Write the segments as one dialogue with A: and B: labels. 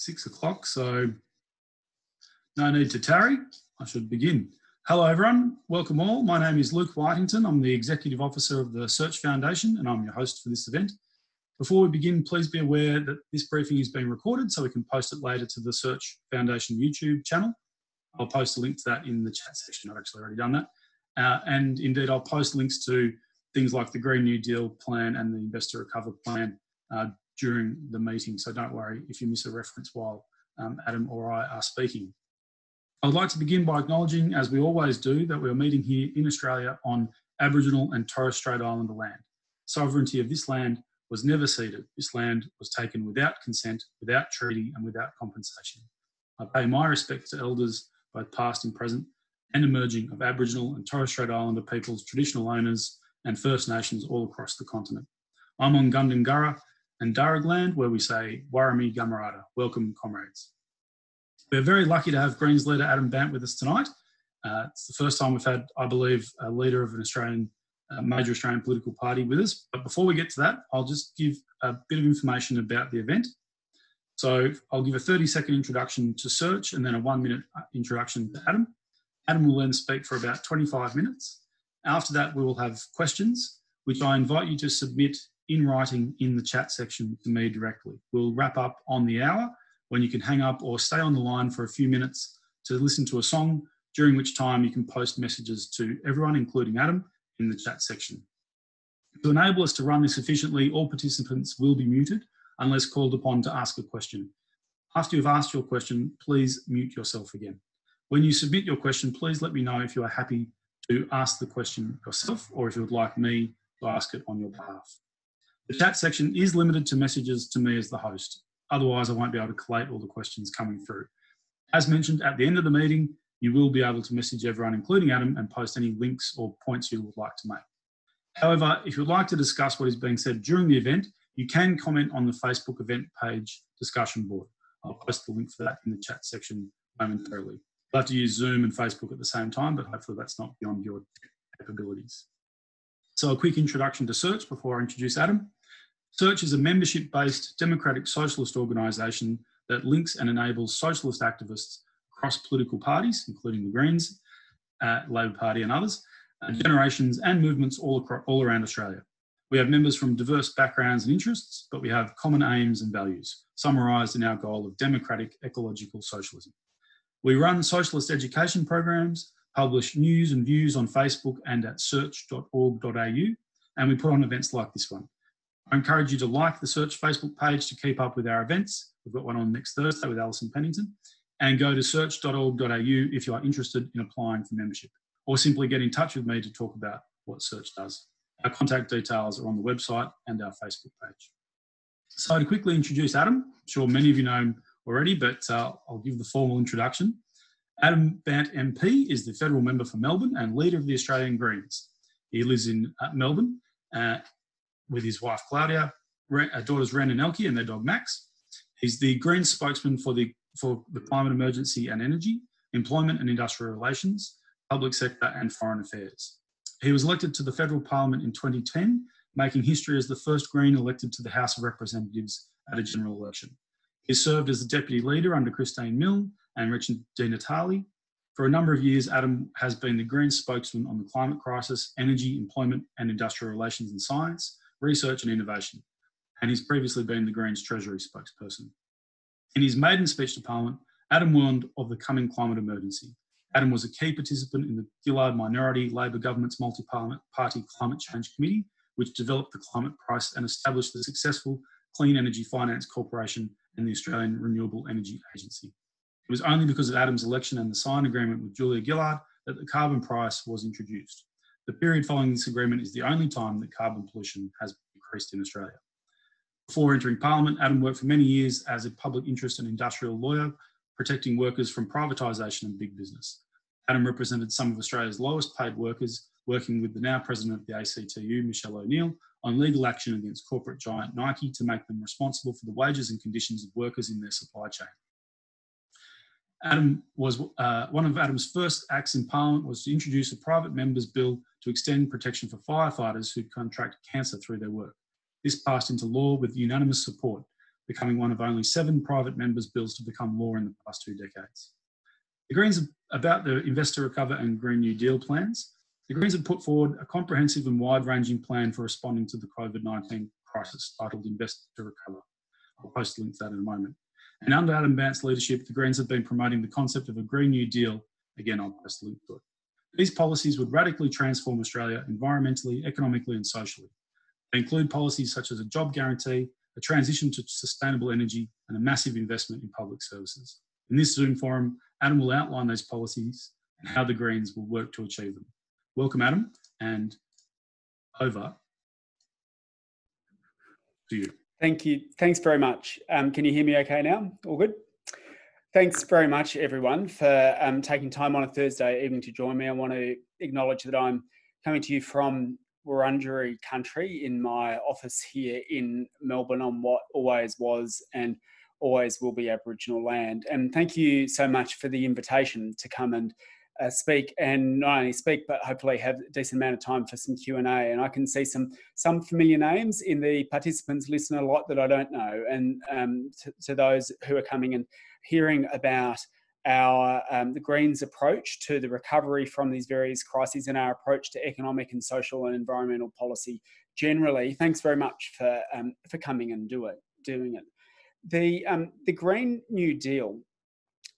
A: 6 o'clock, so no need to tarry. I should begin. Hello everyone, welcome all. My name is Luke Whitington. I'm the Executive Officer of the Search Foundation and I'm your host for this event. Before we begin, please be aware that this briefing is being recorded so we can post it later to the Search Foundation YouTube channel. I'll post a link to that in the chat section. I've actually already done that. And indeed, I'll post links to things like the Green New Deal plan and the Investor Recover plan during the meeting. So don't worry if you miss a reference while Adam or I are speaking. I would like to begin by acknowledging, as we always do, that we are meeting here in Australia on Aboriginal and Torres Strait Islander land. Sovereignty of this land was never ceded. This land was taken without consent, without treaty and without compensation. I pay my respects to elders, both past and present, and emerging of Aboriginal and Torres Strait Islander peoples, traditional owners and First Nations all across the continent. I'm on Gundungurra and Darug land, where we say Warami Gamarada. Welcome, comrades. We're very lucky to have Greens leader Adam Bandt with us tonight. It's the first time we've had, I believe, a leader of an Australian, major Australian political party with us. But before we get to that, I'll just give a bit of information about the event. So I'll give a 30-second introduction to Search and then a 1-minute introduction to Adam. Adam will then speak for about 25 minutes. After that, we will have questions, which I invite you to submit in writing in the chat section to me directly. We'll wrap up on the hour when you can hang up or stay on the line for a few minutes to listen to a song, during which time you can post messages to everyone, including Adam, in the chat section. To enable us to run this efficiently, all participants will be muted unless called upon to ask a question. After you've asked your question, please mute yourself again. When you submit your question, please let me know if you are happy to ask the question yourself or if you would like me to ask it on your behalf. The chat section is limited to messages to me as the host. Otherwise, I won't be able to collate all the questions coming through. As mentioned, at the end of the meeting, you will be able to message everyone, including Adam, and post any links or points you would like to make. However, if you'd like to discuss what is being said during the event, you can comment on the Facebook event page discussion board. I'll post the link for that in the chat section momentarily. You'll have to use Zoom and Facebook at the same time, but hopefully that's not beyond your capabilities. So a quick introduction to Search before I introduce Adam. Search is a membership-based democratic socialist organisation that links and enables socialist activists across political parties, including the Greens, Labor Party and others, generations and movements all around Australia. We have members from diverse backgrounds and interests, but we have common aims and values, summarised in our goal of democratic ecological socialism. We run socialist education programs, publish news and views on Facebook and at search.org.au, and we put on events like this one. I encourage you to like the Search Facebook page to keep up with our events. We've got one on next Thursday with Alison Pennington. And go to search.org.au if you are interested in applying for membership, or simply get in touch with me to talk about what Search does. Our contact details are on the website and our Facebook page. So to quickly introduce Adam, I'm sure many of you know him already, but I'll give the formal introduction. Adam Bandt MP is the federal member for Melbourne and leader of the Australian Greens. He lives in Melbourne with his wife Claudia, daughters Wren and Elke and their dog Max. He's the Greens spokesman for the climate emergency and energy, employment and industrial relations, public sector and foreign affairs. He was elected to the federal parliament in 2010, making history as the first Green elected to the House of Representatives at a general election. He served as the deputy leader under Christine Milne and Richard Di Natale. For a number of years, Adam has been the Greens spokesman on the climate crisis, energy, employment and industrial relations and science, research and innovation. And he's previously been the Greens Treasury spokesperson. In his maiden speech to Parliament, Adam warned of the coming climate emergency. Adam was a key participant in the Gillard minority Labor government's multi-party climate change committee, which developed the climate price and established the successful Clean Energy Finance Corporation and the Australian Renewable Energy Agency. It was only because of Adam's election and the signed agreement with Julia Gillard that the carbon price was introduced. The period following this agreement is the only time that carbon pollution has increased in Australia. Before entering Parliament, Adam worked for many years as a public interest and industrial lawyer, protecting workers from privatisation and big business. Adam represented some of Australia's lowest paid workers, working with the now president of the ACTU, Michelle O'Neill, on legal action against corporate giant Nike to make them responsible for the wages and conditions of workers in their supply chain. Adam was one of Adam's first acts in Parliament was to introduce a private member's bill to extend protection for firefighters who contract cancer through their work. This passed into law with unanimous support. becoming one of only 7 private members' bills to become law in the past 2 decades. The Greens are about the Investor Recover and Green New Deal plans. The Greens have put forward a comprehensive and wide-ranging plan for responding to the COVID-19 crisis titled Invest to Recover. I'll post a link to that in a moment. And under Adam Bandt's leadership, the Greens have been promoting the concept of a Green New Deal. Again, I'll post a link to it. These policies would radically transform Australia environmentally, economically and socially. They include policies such as a job guarantee, a transition to sustainable energy and a massive investment in public services. In this Zoom forum, Adam will outline those policies and how the Greens will work to achieve them. Welcome, Adam, and over to you.
B: Thank you. Thanks very much. Can you hear me okay now? All good? Thanks very much, everyone, for taking time on a Thursday evening to join me. I want to acknowledge that I'm coming to you from Wurundjeri country in my office here in Melbourne on what always was and always will be Aboriginal land. And thank you so much for the invitation to come and speak, and not only speak, but hopefully have a decent amount of time for some Q&A. And I can see some familiar names in the participants list and a lot that I don't know. And to those who are coming and hearing about our the Greens' approach to the recovery from these various crises and our approach to economic and social and environmental policy generally, thanks very much for coming and doing it. The Green New Deal,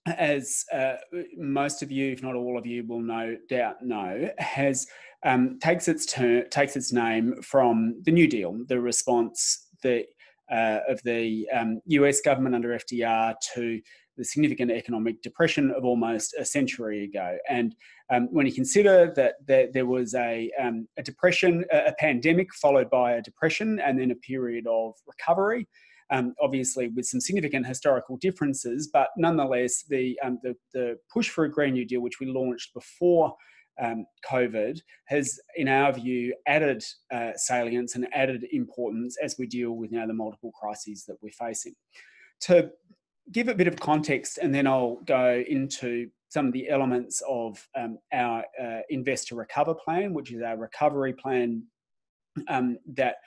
B: as most of you, if not all of you, will no doubt know, has takes its name from the New Deal, the response of the US government under FDR to the significant economic depression of almost a century ago. And when you consider that there was a depression, a pandemic followed by a depression, and then a period of recovery, obviously with some significant historical differences, but nonetheless, the push for a Green New Deal, which we launched before COVID, has, in our view, added salience and added importance as we deal with now the multiple crises that we're facing. To give a bit of context, and then I'll go into some of the elements of our Invest to Recover plan, which is our recovery plan that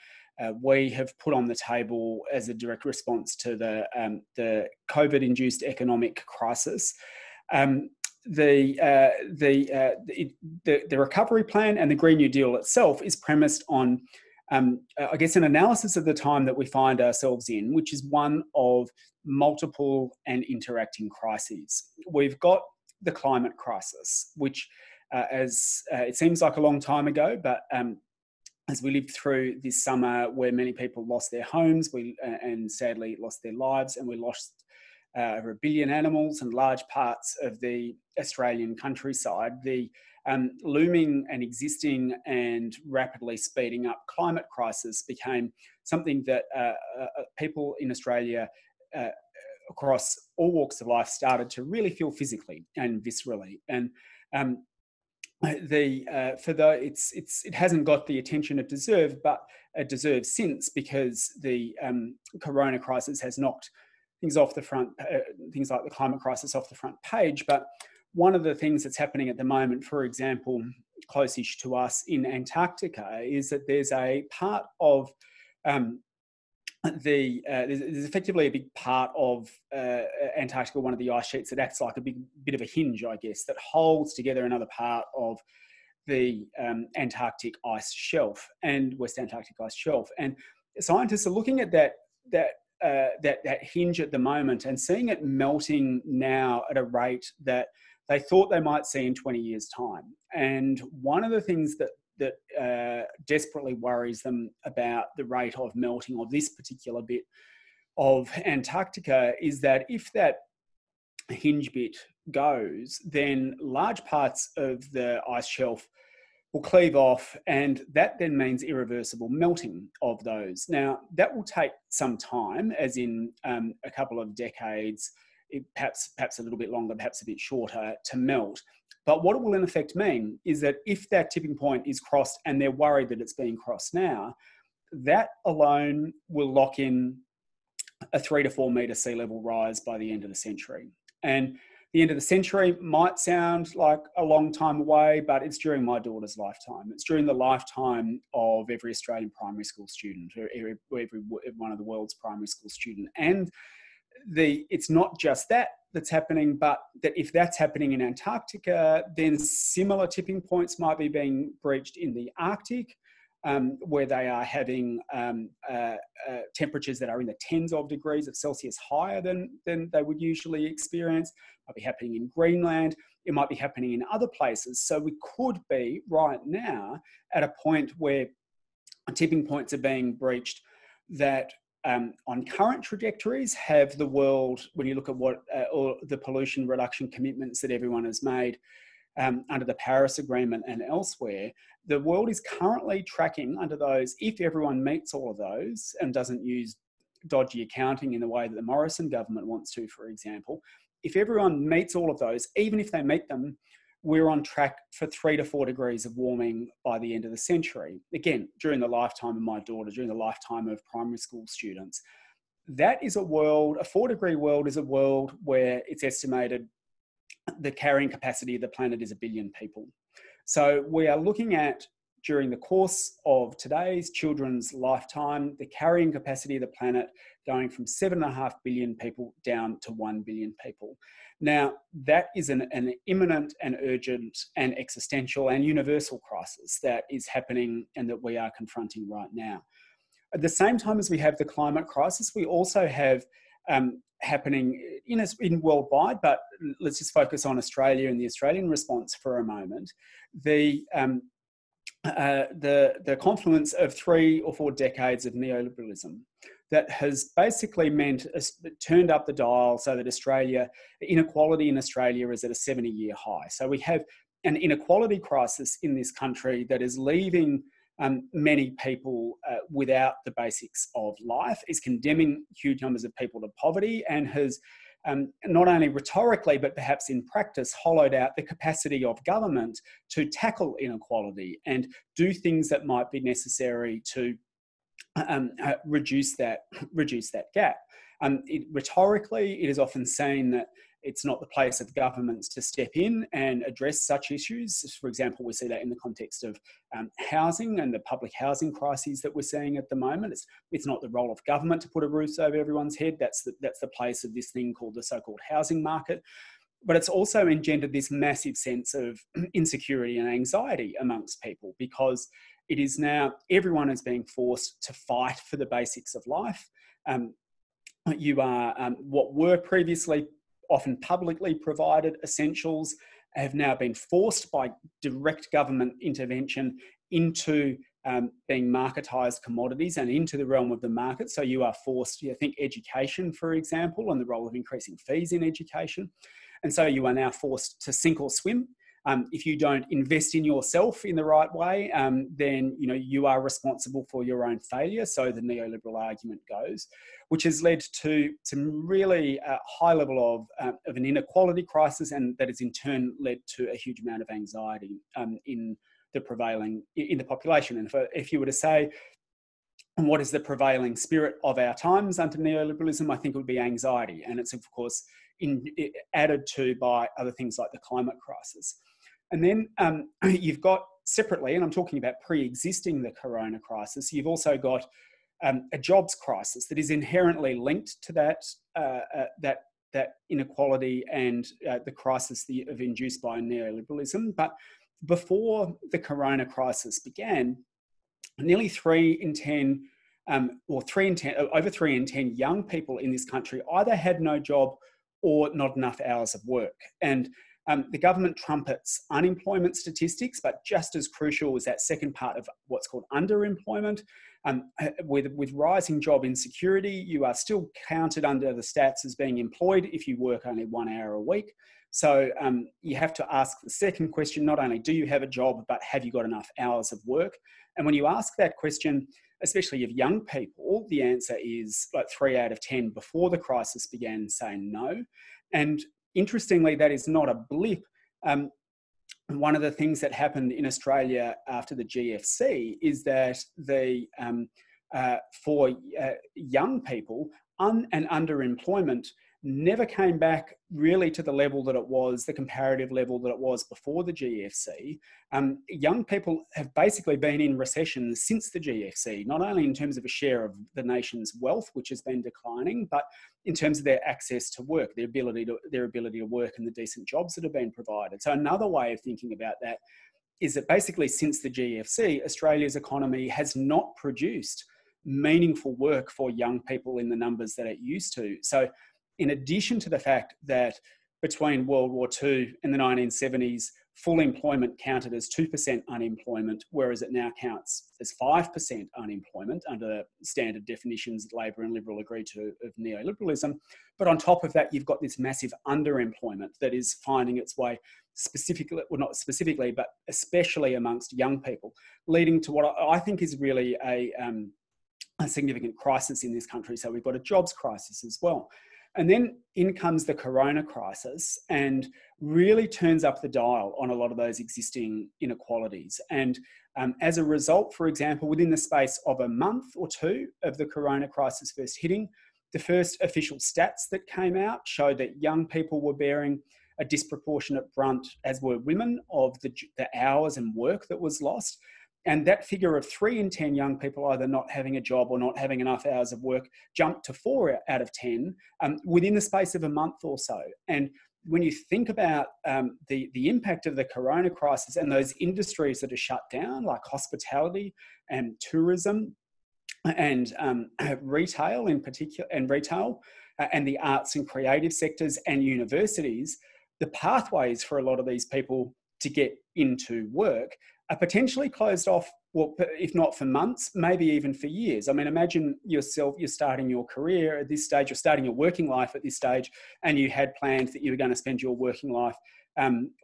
B: we have put on the table as a direct response to the COVID-induced economic crisis. The recovery plan and the Green New Deal itself is premised on, I guess, an analysis of the time that we find ourselves in, which is one of multiple and interacting crises. We've got the climate crisis, which, as it seems like a long time ago, but as we lived through this summer where many people lost their homes and sadly lost their lives, and we lost over 1 billion animals and large parts of the Australian countryside, the looming and existing and rapidly speeding up climate crisis became something that people in Australia across all walks of life started to really feel physically and viscerally. And it hasn't got the attention it deserved, but it deserves since, because the corona crisis has knocked things off the front, things like the climate crisis off the front page. But one of the things that's happening at the moment, for example, close-ish to us in Antarctica, is that there's a part of there's effectively a big part of Antarctica, one of the ice sheets that acts like a bit of a hinge, I guess, that holds together another part of the Antarctic ice shelf and West Antarctic ice shelf. And scientists are looking at that hinge at the moment and seeing it melting now at a rate that they thought they might see in 20 years' time. And one of the things that desperately worries them about the rate of melting of this particular bit of Antarctica is that if that hinge bit goes, then large parts of the ice shelf will cleave off, and that then means irreversible melting of those. Now, that will take some time, as in a couple of decades, perhaps a little bit longer, perhaps a bit shorter, to melt. But what it will in effect mean is that if that tipping point is crossed, and they're worried that it's being crossed now, that alone will lock in a 3 to 4 metre sea level rise by the end of the century. And The end of the century might sound like a long time away, but it's during my daughter's lifetime. It's during the lifetime of every Australian primary school student, or every one of the world's primary school student. And it's not just that's happening, but that if that's happening in Antarctica, then similar tipping points might be being breached in the Arctic, where they are having temperatures that are in the tens of degrees of Celsius higher than they would usually experience. It might be happening in Greenland. It might be happening in other places. So we could be right now at a point where tipping points are being breached that on current trajectories have the world, when you look at what or the pollution reduction commitments that everyone has made under the Paris Agreement and elsewhere, the world is currently tracking under those, if everyone meets all of those and doesn't use dodgy accounting in the way that the Morrison government wants to, for example, if everyone meets all of those, even if they meet them, we're on track for 3 to 4 degrees of warming by the end of the century. Again, during the lifetime of my daughter, during the lifetime of primary school students. That is a 4-degree world is a world where it's estimated the carrying capacity of the planet is 1 billion people. So we are looking at, during the course of today's children's lifetime, the carrying capacity of the planet going from 7.5 billion people down to 1 billion people. Now, that is an imminent and urgent and existential and universal crisis that is happening and that we are confronting right now. At the same time as we have the climate crisis, we also have happening in worldwide, but let's just focus on Australia and the Australian response for a moment. The confluence of 3 or 4 decades of neoliberalism that has basically turned up the dial so that inequality in Australia is at a 70-year high. So we have an inequality crisis in this country that is leaving many people without the basics of life, is condemning huge numbers of people to poverty, and has not only rhetorically, but perhaps in practice, hollowed out the capacity of government to tackle inequality and do things that might be necessary to reduce that gap. Rhetorically, it is often seen that it's not the place of governments to step in and address such issues. For example, we see that in the context of housing and the public housing crises that we're seeing at the moment. It's not the role of government to put a roof over everyone's head. That's the place of this thing called the so-called housing market. But it's also engendered this massive sense of insecurity and anxiety amongst people, because it is now everyone is being forced to fight for the basics of life. You are what were previously often publicly provided essentials have now been forced by direct government intervention into being marketised commodities and into the realm of the market. So you are forced, think education, for example, and the role of increasing fees in education. And so you are now forced to sink or swim. If you don't invest in yourself in the right way, then you are responsible for your own failure. So the neoliberal argument goes, which has led to some really high level of an inequality crisis, and that has in turn led to a huge amount of anxiety in the population. And if you were to say, what is the prevailing spirit of our times under neoliberalism, I think it would be anxiety, and it's of course added to by other things like the climate crisis. And then you've got separately, and I'm talking about pre-existing the corona crisis, you've also got a jobs crisis that is inherently linked to that inequality and the crisis of induced by neoliberalism. But before the corona crisis began, nearly 3 in 10, over 3 in 10 young people in this country either had no job or not enough hours of work. And the government trumpets unemployment statistics, but just as crucial is that second part of what's called underemployment. With rising job insecurity, you are still counted under the stats as being employed if you work only 1 hour a week. So you have to ask the second question, not only do you have a job, but have you got enough hours of work? And when you ask that question, especially of young people, the answer is like 3 out of 10 before the crisis began saying no. And interestingly, that is not a blip. One of the things that happened in Australia after the GFC is that for young people, and underemployment never came back really to the level that it was, the comparative level that it was before the GFC. Young people have basically been in recession since the GFC, not only in terms of a share of the nation's wealth, which has been declining, but in terms of their access to work, their ability to work and the decent jobs that have been provided. So another way of thinking about that is that basically since the GFC, Australia's economy has not produced meaningful work for young people in the numbers that it used to. So in addition to the fact that between World War II and the 1970s, full employment counted as 2% unemployment, whereas it now counts as 5% unemployment under standard definitions that Labor and Liberal agree to of neoliberalism. But on top of that, you've got this massive underemployment that is finding its way specifically, well, not specifically, but especially amongst young people, leading to what I think is really a significant crisis in this country. So we've got a jobs crisis as well. And then in comes the corona crisis and really turns up the dial on a lot of those existing inequalities. And as a result, for example, within the space of a month or two of the corona crisis first hitting, the first official stats that came out showed that young people were bearing a disproportionate brunt, as were women, of the hours and work that was lost. And that figure of 3 in 10 young people either not having a job or not having enough hours of work jumped to 4 out of 10 within the space of a month or so. And when you think about the impact of the corona crisis and those industries that are shut down, like hospitality and tourism and retail in particular, and the arts and creative sectors and universities, the pathways for a lot of these people to get into work are potentially closed off, well, if not for months, maybe even for years. I mean, imagine yourself, you're starting your career at this stage, you're starting your working life at this stage, and you had plans that you were going to spend your working life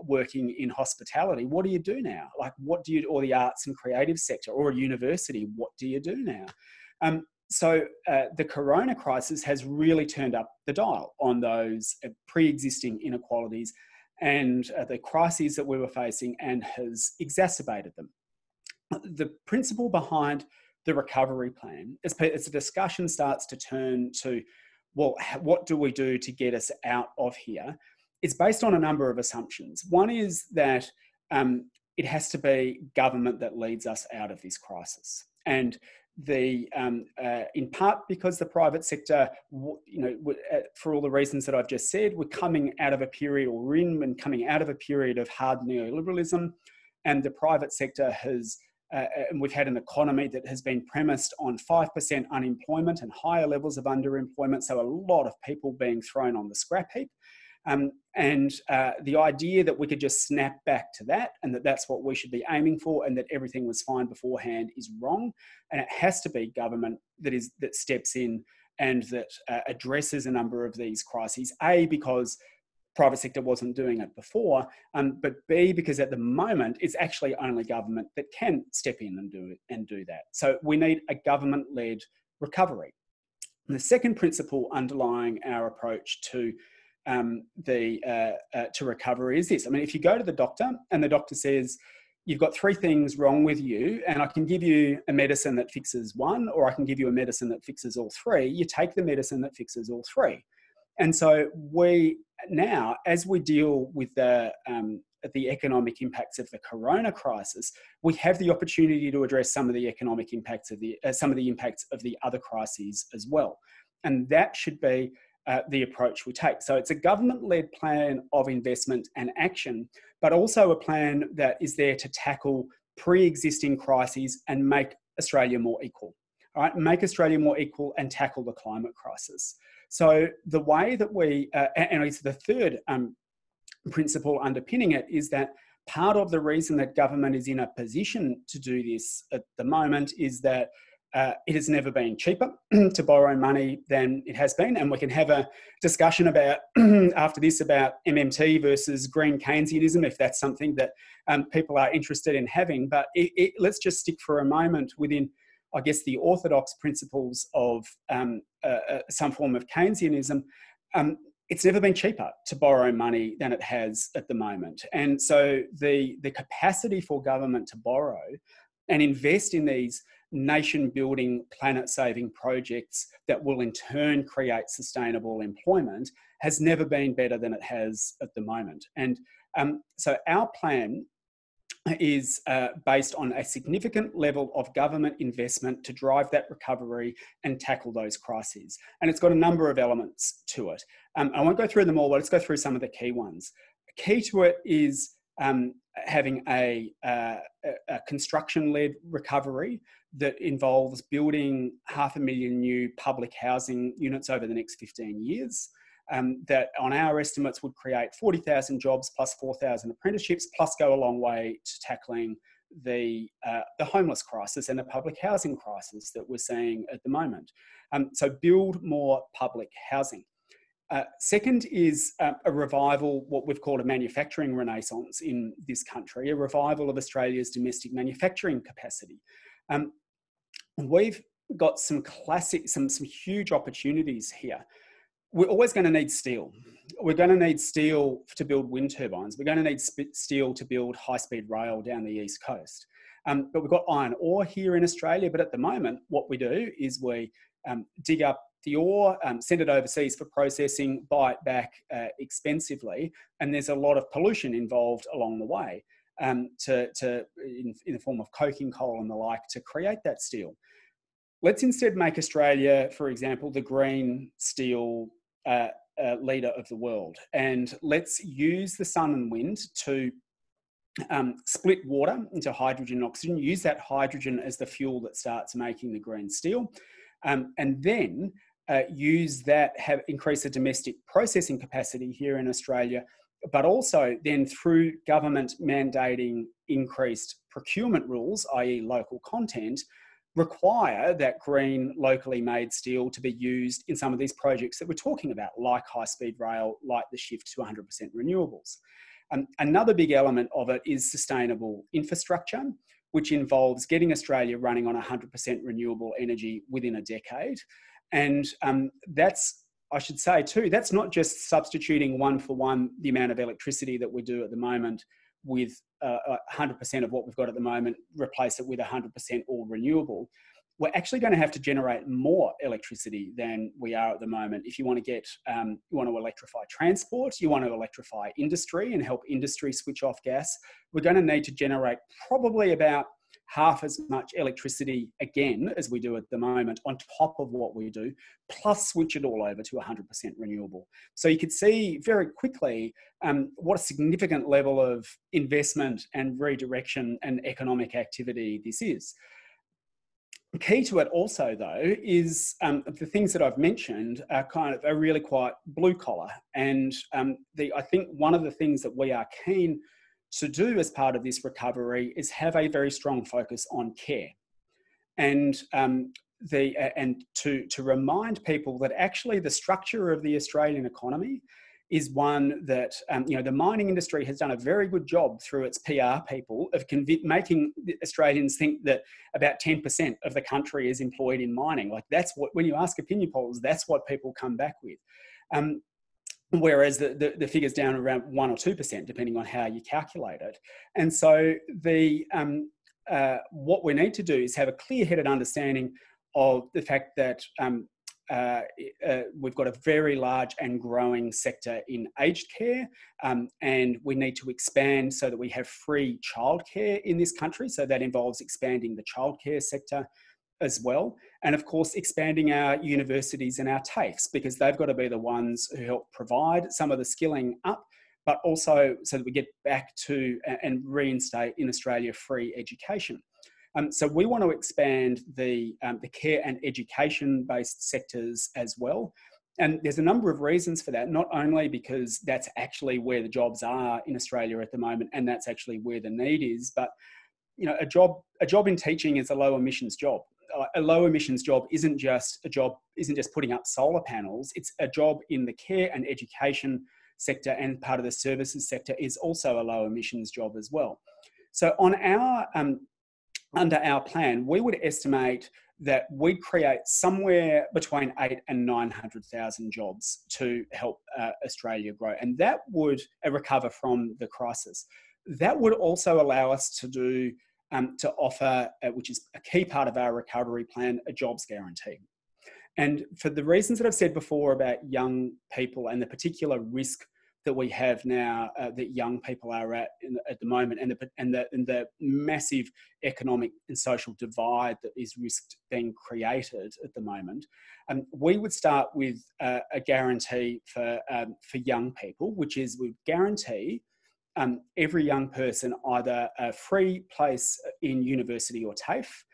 B: working in hospitality. What do you do now? Like, or the arts and creative sector, or a university, what do you do now? So the corona crisis has really turned up the dial on those pre-existing inequalities and the crises that we were facing, and has exacerbated them. The principle behind the recovery plan, as the discussion starts to turn to, well, what do we do to get us out of here, is based on a number of assumptions. One is that it has to be government that leads us out of this crisis. And in part because the private sector, for all the reasons that I've just said, we're coming out of a period, or we're in and coming out of a period of hard neoliberalism, and the private sector has, and we've had an economy that has been premised on 5% unemployment and higher levels of underemployment, so a lot of people being thrown on the scrap heap. The idea that we could just snap back to that, and that's what we should be aiming for, and that everything was fine beforehand, is wrong. And it has to be government that steps in and that addresses a number of these crises. A, because private sector wasn't doing it before, but B, because at the moment it's actually only government that can step in and do that. So we need a government-led recovery. And the second principle underlying our approach to recovery is this. I mean, if you go to the doctor and the doctor says, you've got 3 things wrong with you, and I can give you a medicine that fixes 1, or I can give you a medicine that fixes all 3, you take the medicine that fixes all 3. And so we now, as we deal with the economic impacts of the corona crisis, we have the opportunity to address some of the economic impacts of the other crises as well. And that should be the approach we take. So it's a government-led plan of investment and action, but also a plan that is there to tackle pre-existing crises and make Australia more equal. All right, make Australia more equal and tackle the climate crisis. So the way that we, and it's the third principle underpinning it, is that part of the reason that government is in a position to do this at the moment is that it has never been cheaper to borrow money than it has been. And we can have a discussion about after this about MMT versus green Keynesianism, if that's something that people are interested in having. But let's just stick for a moment within, I guess, the orthodox principles of some form of Keynesianism. It's never been cheaper to borrow money than it has at the moment. And so the capacity for government to borrow and invest in these nation-building, planet-saving projects that will in turn create sustainable employment has never been better than it has at the moment. And so our plan is based on a significant level of government investment to drive that recovery and tackle those crises. And it's got a number of elements to it. I won't go through them all, but let's go through some of the key ones. Key to it is having a construction-led recovery that involves building 500,000 new public housing units over the next 15 years. That on our estimates would create 40,000 jobs plus 4,000 apprenticeships, plus go a long way to tackling the homeless crisis and the public housing crisis that we're seeing at the moment. So build more public housing. Second is a revival, what we've called a manufacturing renaissance in this country, a revival of Australia's domestic manufacturing capacity. We've got some huge opportunities here. We're always going to need steel. We're going to need steel to build wind turbines. We're going to need steel to build high-speed rail down the east coast. But we've got iron ore here in Australia. But at the moment, what we do is we dig up the ore, send it overseas for processing, buy it back expensively. And there's a lot of pollution involved along the way in the form of coking coal and the like to create that steel. Let's instead make Australia, for example, the green steel leader of the world. And let's use the sun and wind to split water into hydrogen and oxygen, use that hydrogen as the fuel that starts making the green steel, and then use that, increase the domestic processing capacity here in Australia, but also then through government mandating increased procurement rules, i.e. local content, require that green, locally made steel to be used in some of these projects that we're talking about, like high-speed rail, like the shift to 100% renewables. Another big element of it is sustainable infrastructure, which involves getting Australia running on 100% renewable energy within a decade. And that's, I should say too, that's not just substituting one for one the amount of electricity that we do at the moment with 100% of what we've got at the moment, replace it with 100% all renewable. We're actually going to have to generate more electricity than we are at the moment. If you want to you want to electrify transport, you want to electrify industry and help industry switch off gas, we're going to need to generate probably about half as much electricity again as we do at the moment on top of what we do, plus switch it all over to 100% renewable. So you could see very quickly what a significant level of investment and redirection and economic activity this is. Key to it also, though, is the things that I've mentioned are really quite blue collar. And I think one of the things that we are keen to do as part of this recovery is have a very strong focus on care, and to remind people that actually the structure of the Australian economy is one that the mining industry has done a very good job through its PR people of making Australians think that about 10% of the country is employed in mining. Like that's what, when you ask opinion polls, that's what people come back with. Whereas the figure's down around 1 or 2%, depending on how you calculate it. And so what we need to do is have a clear-headed understanding of the fact that we've got a very large and growing sector in aged care, and we need to expand so that we have free childcare in this country. So that involves expanding the childcare sector as well. And of course, expanding our universities and our TAFEs, because they've got to be the ones who help provide some of the skilling up, but also so that we get back to and reinstate in Australia free education. So we want to expand the care and education-based sectors as well. And there's a number of reasons for that, not only because that's actually where the jobs are in Australia at the moment, and that's actually where the need is, but a job in teaching is a low emissions job. A low emissions job isn't just putting up solar panels. It's a job in the care and education sector, and part of the services sector is also a low emissions job as well. So on under our plan, we would estimate that we'd create somewhere between 800,000 and 900,000 jobs to help Australia grow, and that would recover from the crisis. That would also allow us to do to offer, which is a key part of our recovery plan, a jobs guarantee. And for the reasons that I've said before about young people and the particular risk that we have now, that young people are at the moment, and the massive economic and social divide that is risked being created at the moment, we would start with a guarantee for young people, which is we guarantee every young person either a free place in university or TAFE,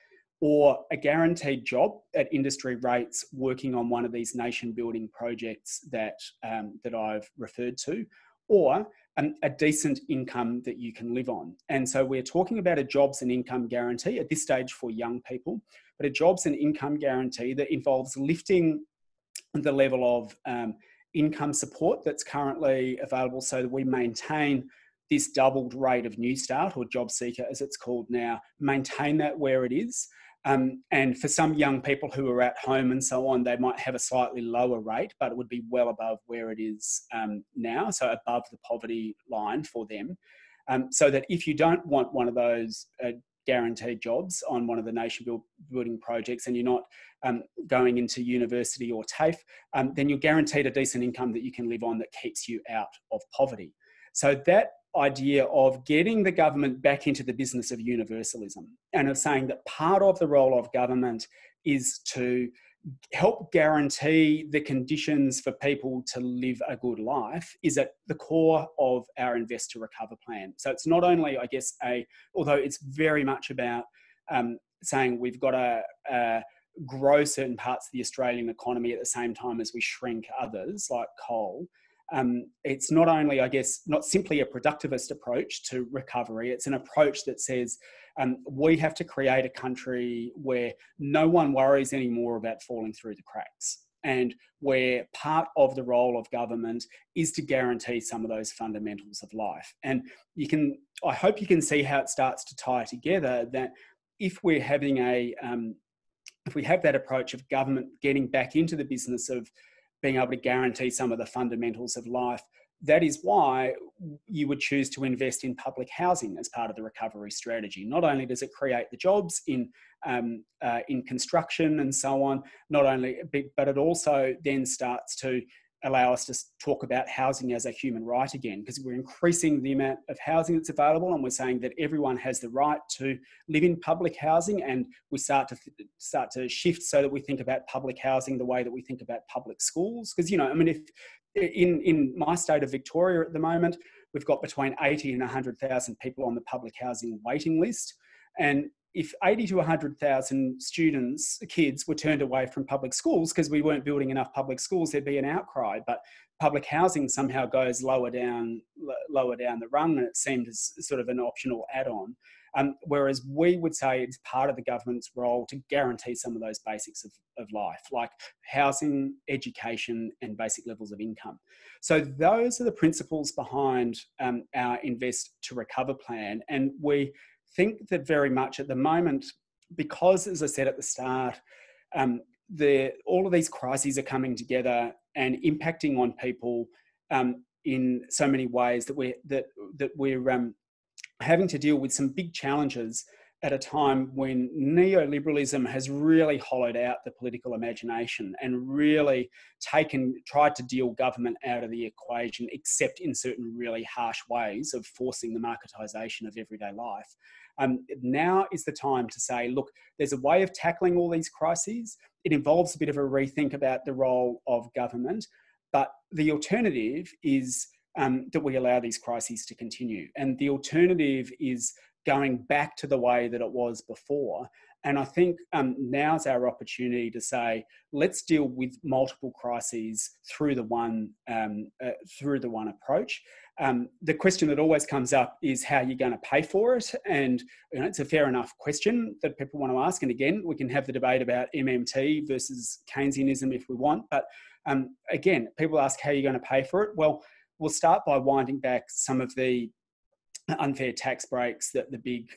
B: or a guaranteed job at industry rates working on one of these nation building projects that I've referred to, or a decent income that you can live on. And so we're talking about a jobs and income guarantee at this stage for young people, but a jobs and income guarantee that involves lifting the level of income support that's currently available so that we maintain this doubled rate of New Start, or job seeker as it's called now, maintain that where it is. And for some young people who are at home and so on, they might have a slightly lower rate, but it would be well above where it is now, so above the poverty line for them. So that if you don't want one of those guaranteed jobs on one of the nation building projects and you're not going into university or TAFE, then you're guaranteed a decent income that you can live on that keeps you out of poverty. So that idea of getting the government back into the business of universalism and of saying that part of the role of government is to help guarantee the conditions for people to live a good life is at the core of our Invest to Recover plan. So it's not only, I guess, although it's very much about saying we've got to grow certain parts of the Australian economy at the same time as we shrink others, like coal. It's not only, I guess, not simply a productivist approach to recovery, it's an approach that says we have to create a country where no one worries anymore about falling through the cracks, and where part of the role of government is to guarantee some of those fundamentals of life. And I hope you can see how it starts to tie together, that if we're having if we have that approach of government getting back into the business of being able to guarantee some of the fundamentals of life, that is why you would choose to invest in public housing as part of the recovery strategy. Not only does it create the jobs in construction and so on, but it also then starts to allow us to talk about housing as a human right again, because we're increasing the amount of housing that's available, and we're saying that everyone has the right to live in public housing, and we start to shift so that we think about public housing the way that we think about public schools. Because, you know, I mean, if in my state of Victoria at the moment, we've got between 80 and 100,000 people on the public housing waiting list, and if 80 to 100,000 kids were turned away from public schools because we weren't building enough public schools, there'd be an outcry. But public housing somehow goes lower down the rung, and it seemed as sort of an optional add-on. Whereas we would say it's part of the government's role to guarantee some of those basics of life, like housing, education, and basic levels of income. So those are the principles behind our Invest to Recover plan. And we think that very much at the moment, because, as I said at the start, all of these crises are coming together and impacting on people in so many ways that we're having to deal with some big challenges at a time when neoliberalism has really hollowed out the political imagination and really tried to deal government out of the equation, except in certain really harsh ways of forcing the marketisation of everyday life. Now is the time to say, look, there's a way of tackling all these crises. It involves a bit of a rethink about the role of government, but the alternative is that we allow these crises to continue. And the alternative is going back to the way that it was before. And I think now's our opportunity to say, let's deal with multiple crises through the one approach. The question that always comes up is how you're going to pay for it. And it's a fair enough question that people want to ask. And again, we can have the debate about MMT versus Keynesianism if we want. But again, people ask how you're going to pay for it. Well, we'll start by winding back some of the unfair tax breaks that the big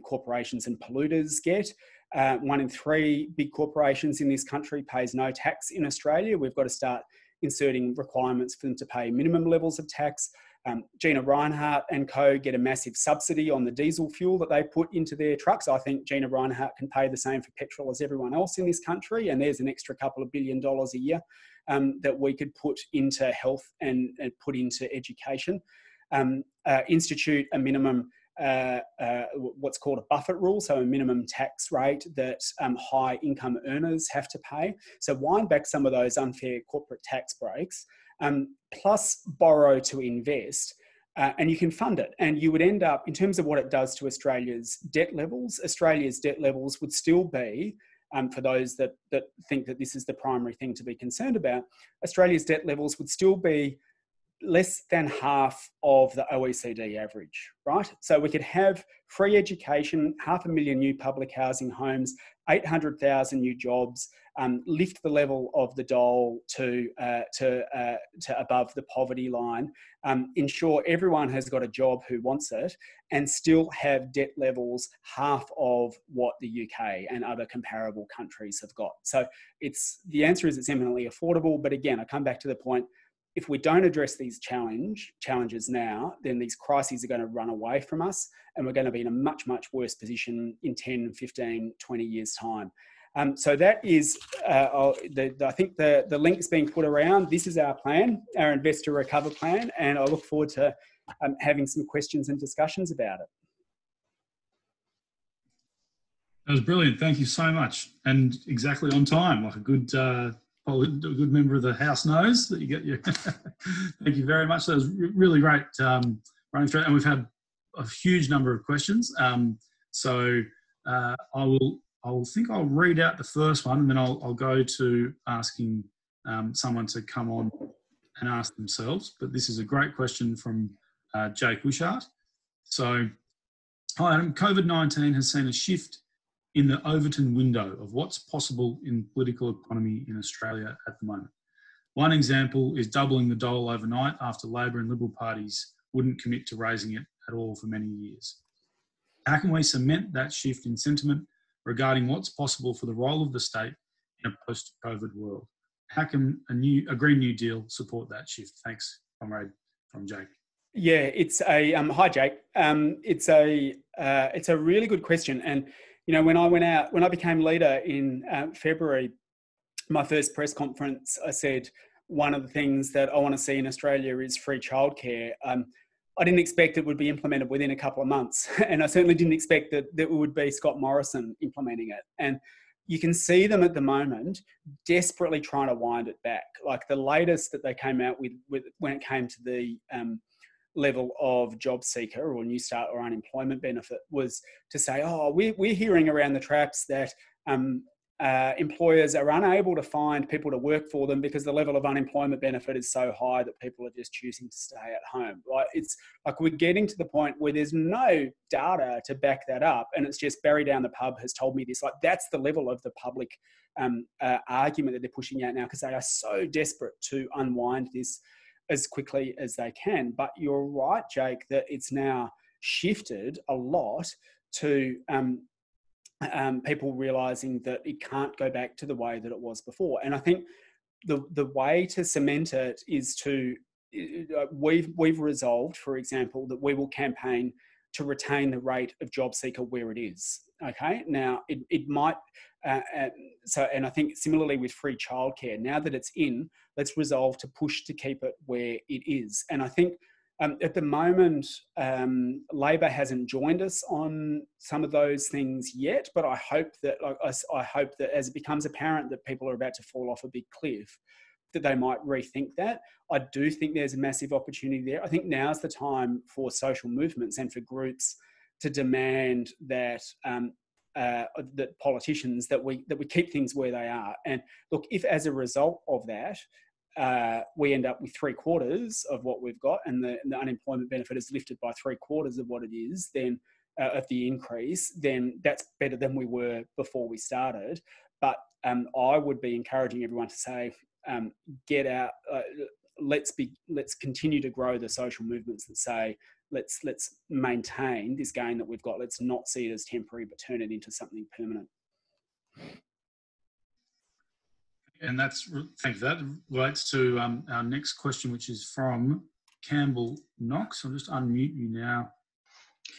B: corporations and polluters get. 1 in 3 big corporations in this country pays no tax in Australia. We've got to start inserting requirements for them to pay minimum levels of tax. Gina Rinehart and co get a massive subsidy on the diesel fuel that they put into their trucks. I think Gina Rinehart can pay the same for petrol as everyone else in this country, and there's an extra couple of $1 billion a year that we could put into health and put into education. Institute a minimum, what's called a buffet rule, so a minimum tax rate that high income earners have to pay. So wind back some of those unfair corporate tax breaks, plus borrow to invest, and you can fund it. And you would end up, in terms of what it does to Australia's debt levels would still be, for those that think that this is the primary thing to be concerned about, Australia's debt levels would still be less than half of the OECD average, right? So we could have free education, 500,000 new public housing homes, 800,000 new jobs, lift the level of the dole to above the poverty line, ensure everyone has got a job who wants it, and still have debt levels half of what the UK and other comparable countries have got. So the answer is it's eminently affordable. But again, I come back to the point, if we don't address these challenges now, then these crises are going to run away from us, and we're going to be in a much, much worse position in 10, 15, 20 years' time. So that is, I think the link's being put around. This is our plan, our Investor Recover plan, and I look forward to having some questions and discussions about it.
A: That was brilliant. Thank you so much. And exactly on time, like a good member of the House knows that you get your... Thank you very much. That was really great running through it. And we've had a huge number of questions. So I'll read out the first one, and then I'll go to asking someone to come on and ask themselves. But this is a great question from Jake Wishart. So, hi Adam, COVID-19 has seen a shift in the Overton window of what's possible in political economy in Australia at the moment. One example is doubling the dole overnight after Labor and Liberal parties wouldn't commit to raising it at all for many years. How can we cement that shift in sentiment regarding what's possible for the role of the state in a post-COVID world? How can a Green New Deal support that shift? Thanks, comrade, from Jake.
B: Yeah, it's a hi Jake. It's a really good question. And you know, when I became leader in February, my first press conference, I said one of the things that I want to see in Australia is free childcare. I didn't expect it would be implemented within a couple of months, and I certainly didn't expect that it would be Scott Morrison implementing it. And you can see them at the moment desperately trying to wind it back. Like the latest that they came out with when it came to the level of job seeker or New Start or unemployment benefit was to say, oh, we're hearing around the traps that employers are unable to find people to work for them because the level of unemployment benefit is so high that people are just choosing to stay at home. Like it's like we're getting to the point where there's no data to back that up, and it's just Barry down the pub has told me this. Like that's the level of the public argument that they're pushing out now because they are so desperate to unwind this as quickly as they can. But you're right, Jake, that it's now shifted a lot to people realising that it can't go back to the way that it was before. And I think the way to cement it is to, we've resolved, for example, that we will campaign to retain the rate of job seeker where it is. Okay, now it might, and I think similarly with free childcare, now that it's in, let's resolve to push to keep it where it is. And I think at the moment, Labor hasn't joined us on some of those things yet, but I hope that as it becomes apparent that people are about to fall off a big cliff, that they might rethink that. I do think there's a massive opportunity there. I think now's the time for social movements and for groups to demand that that politicians that we keep things where they are. And look, if as a result of that we end up with 3/4 of what we've got, and the unemployment benefit is lifted by 3/4 of what it is, then of the increase, then that's better than we were before we started. But I would be encouraging everyone to say, get out. Let's continue to grow the social movements that say let's maintain this gain that we've got. Let's not see it as temporary, but turn it into something permanent.
A: And thank you. That relates to our next question, which is from Campbell Knox. I'll just unmute you now,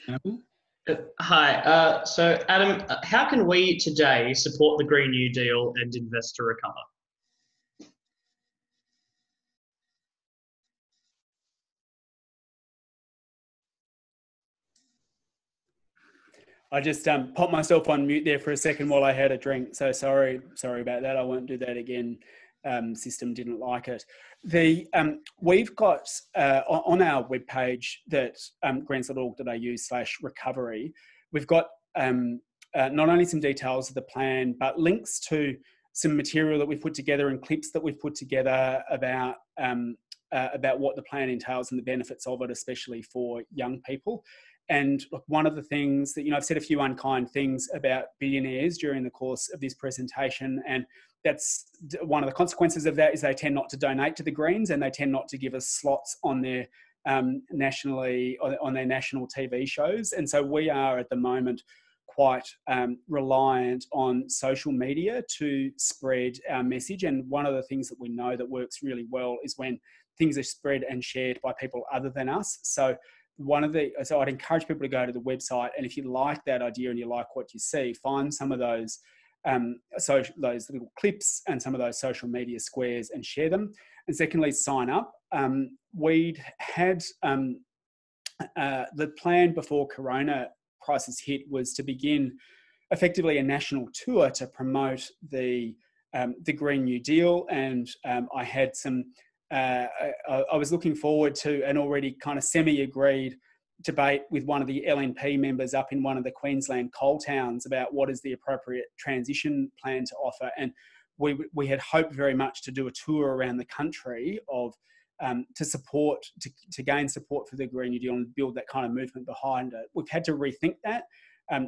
A: Campbell.
C: Hi. So, Adam, how can we today support the Green New Deal and invest to recover?
B: I just popped myself on mute there for a second while I had a drink. So sorry about that. I won't do that again. System didn't like it. We've got on our webpage that greens.org.au/recovery, we've got not only some details of the plan, but links to some material that we've put together and clips that we've put together about what the plan entails and the benefits of it, especially for young people. And look, one of the things that, I've said a few unkind things about billionaires during the course of this presentation, and that's one of the consequences of that is they tend not to donate to the Greens and they tend not to give us slots on their national TV shows. And so we are at the moment quite reliant on social media to spread our message. And one of the things that we know that works really well is when things are spread and shared by people other than us. So I'd encourage people to go to the website, and if you like that idea and you like what you see, find some of those those little clips and some of those social media squares and share them. And secondly, sign up. We'd had the plan before Corona crisis hit was to begin effectively a national tour to promote the Green New Deal, and I had some. I was looking forward to an already kind of semi-agreed debate with one of the LNP members up in one of the Queensland coal towns about what is the appropriate transition plan to offer. And we had hoped very much to do a tour around the country of to gain support for the Green New Deal and build that kind of movement behind it. We've had to rethink that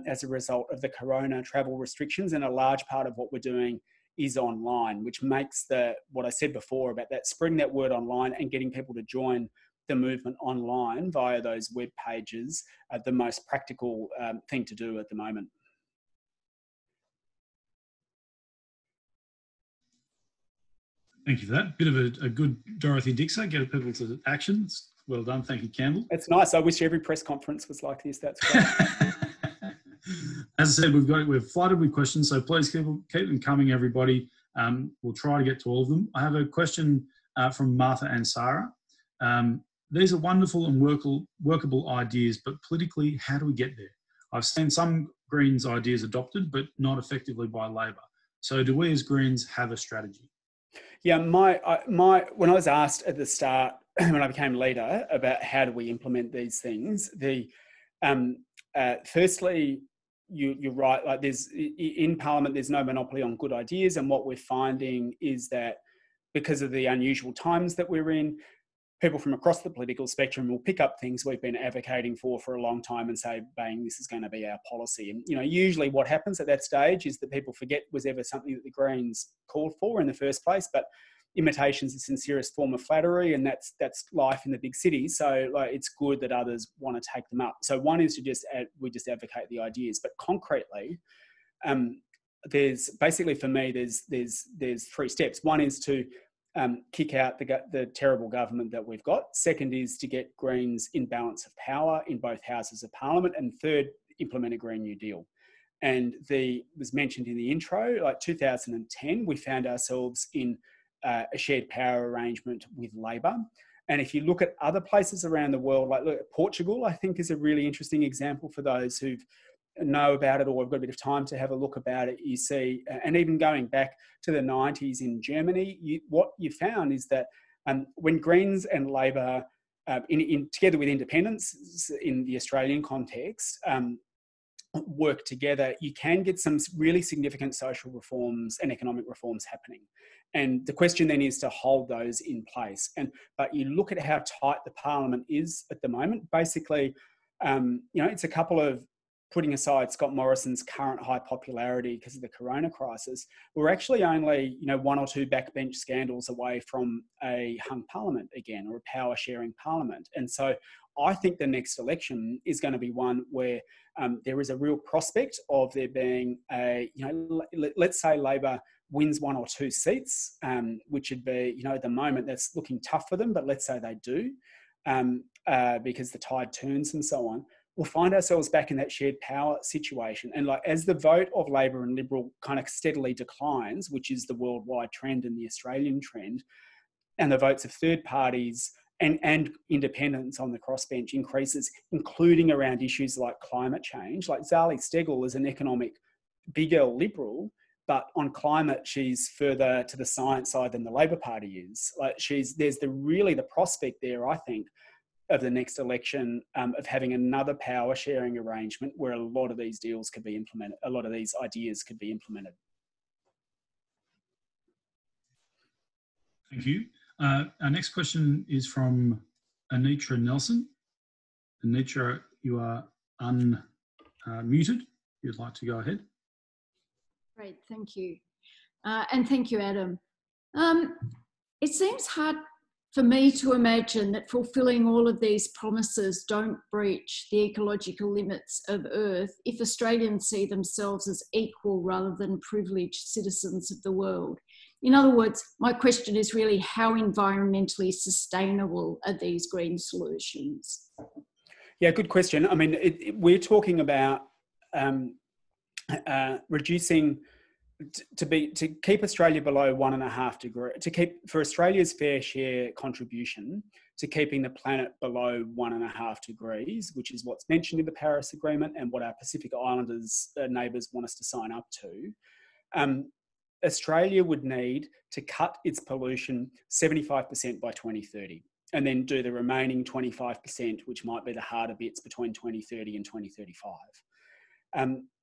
B: as a result of the Corona travel restrictions, and a large part of what we're doing is online, which makes what I said before about that spreading that word online and getting people to join the movement online via those web pages the most practical thing to do at the moment.
A: Thank you for that. Bit of a good Dorothy Dixer, get people to action. Well done. Thank you, Campbell.
B: It's nice. I wish every press conference was like this. That's great.
A: As I said, we're flooded with questions, so please keep them coming, everybody. We'll try to get to all of them. I have a question from Martha and Sarah. These are wonderful and workable ideas, but politically, how do we get there? I've seen some Greens ideas adopted, but not effectively by Labor. So do we as Greens have a strategy?
B: Yeah, when I was asked at the start, when I became leader, about how do we implement these things, firstly, you're right. Like in Parliament, there's no monopoly on good ideas, and what we're finding is that because of the unusual times that we're in, people from across the political spectrum will pick up things we've been advocating for a long time and say, bang, this is going to be our policy. And usually what happens at that stage is that people forget was ever something that the Greens called for in the first place. But imitation's the sincerest form of flattery, and that's life in the big cities. So it's good that others want to take them up. So one is we just advocate the ideas, but concretely, there's basically, for me, there's three steps. One is to kick out the terrible government that we've got. Second is to get Greens in balance of power in both houses of Parliament. And third, implement a Green New Deal. And was mentioned in the intro, like 2010, we found ourselves in a shared power arrangement with Labor. And if you look at other places around the world, like Portugal, I think is a really interesting example for those who know about it or have got a bit of time to have a look about it. You see, and even going back to the 90s in Germany, what you found is that when Greens and Labor, together with independents in the Australian context, work together, you can get some really significant social reforms and economic reforms happening. And the question then is to hold those in place. But you look at how tight the Parliament is at the moment. Basically, it's a couple of, putting aside Scott Morrison's current high popularity because of the Corona crisis, we're actually only, one or two backbench scandals away from a hung Parliament again, or a power sharing Parliament. And so I think the next election is going to be one where there is a real prospect of there being let's say Labor wins 1 or 2 seats, which would be, you know, at the moment that's looking tough for them, but let's say they do, because the tide turns and so on, we'll find ourselves back in that shared power situation. And like, as the vote of Labor and Liberal kind of steadily declines, which is the worldwide trend and the Australian trend, and the votes of third parties and independents on the crossbench increases, including around issues like climate change. Like Zali Steggall is an economic big L Liberal, but on climate, she's further to the science side than the Labor Party is. Like, there's really the prospect there, I think, of the next election, of having another power sharing arrangement where a lot of these deals could be implemented, a lot of these ideas could be implemented.
A: Thank you. Our next question is from Anitra Nelson. Anitra, you are unmuted. If you'd like to go ahead.
D: Great, thank you. And thank you, Adam. It seems hard for me to imagine that fulfilling all of these promises don't breach the ecological limits of Earth if Australians see themselves as equal rather than privileged citizens of the world. In other words, my question is really, how environmentally sustainable are these green solutions?
B: Yeah, good question. I mean, we're talking about reducing to keep Australia below 1.5 degrees, for Australia's fair share contribution to keeping the planet below 1.5 degrees, which is what's mentioned in the Paris Agreement and what our Pacific Islanders neighbours want us to sign up to. Australia would need to cut its pollution 75% by 2030, and then do the remaining 25%, which might be the harder bits, between 2030 and 2035.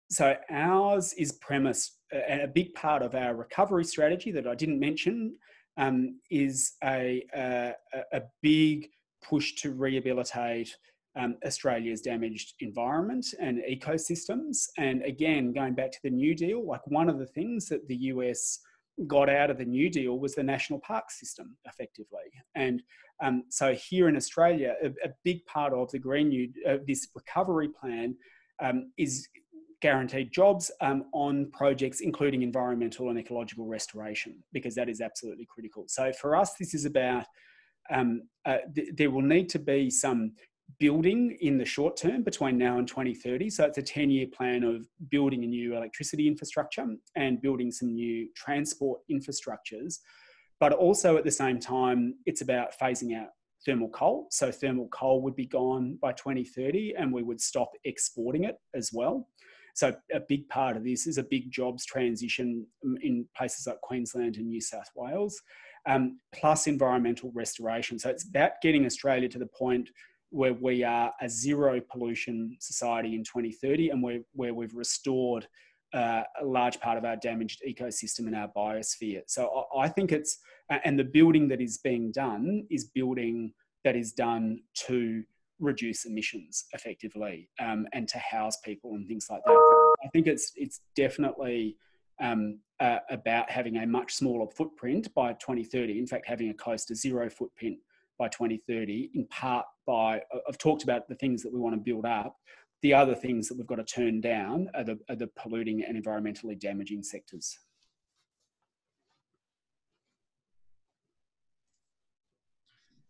B: So ours is premised, and a big part of our recovery strategy that I didn't mention is a big push to rehabilitate Australia's damaged environment and ecosystems. And again, going back to the New Deal, like, one of the things that the US got out of the New Deal was the national park system, effectively. And so here in Australia, a big part of the this recovery plan is guaranteed jobs on projects including environmental and ecological restoration, because that is absolutely critical. So for us, this is about, there will need to be some building in the short term between now and 2030. So it's a 10-year plan of building a new electricity infrastructure and building some new transport infrastructures. But also at the same time, it's about phasing out thermal coal. So thermal coal would be gone by 2030, and we would stop exporting it as well. So a big part of this is a big jobs transition in places like Queensland and New South Wales, plus environmental restoration. So it's about getting Australia to the point where we are a zero pollution society in 2030, and where we've restored a large part of our damaged ecosystem in our biosphere. So I think it's, and the building that is being done is building that is done to reduce emissions effectively, and to house people and things like that. I think it's definitely about having a much smaller footprint by 2030. In fact, having a close to zero footprint by 2030, in part by, I've talked about the things that we want to build up. The other things that we've got to turn down are the polluting and environmentally damaging sectors.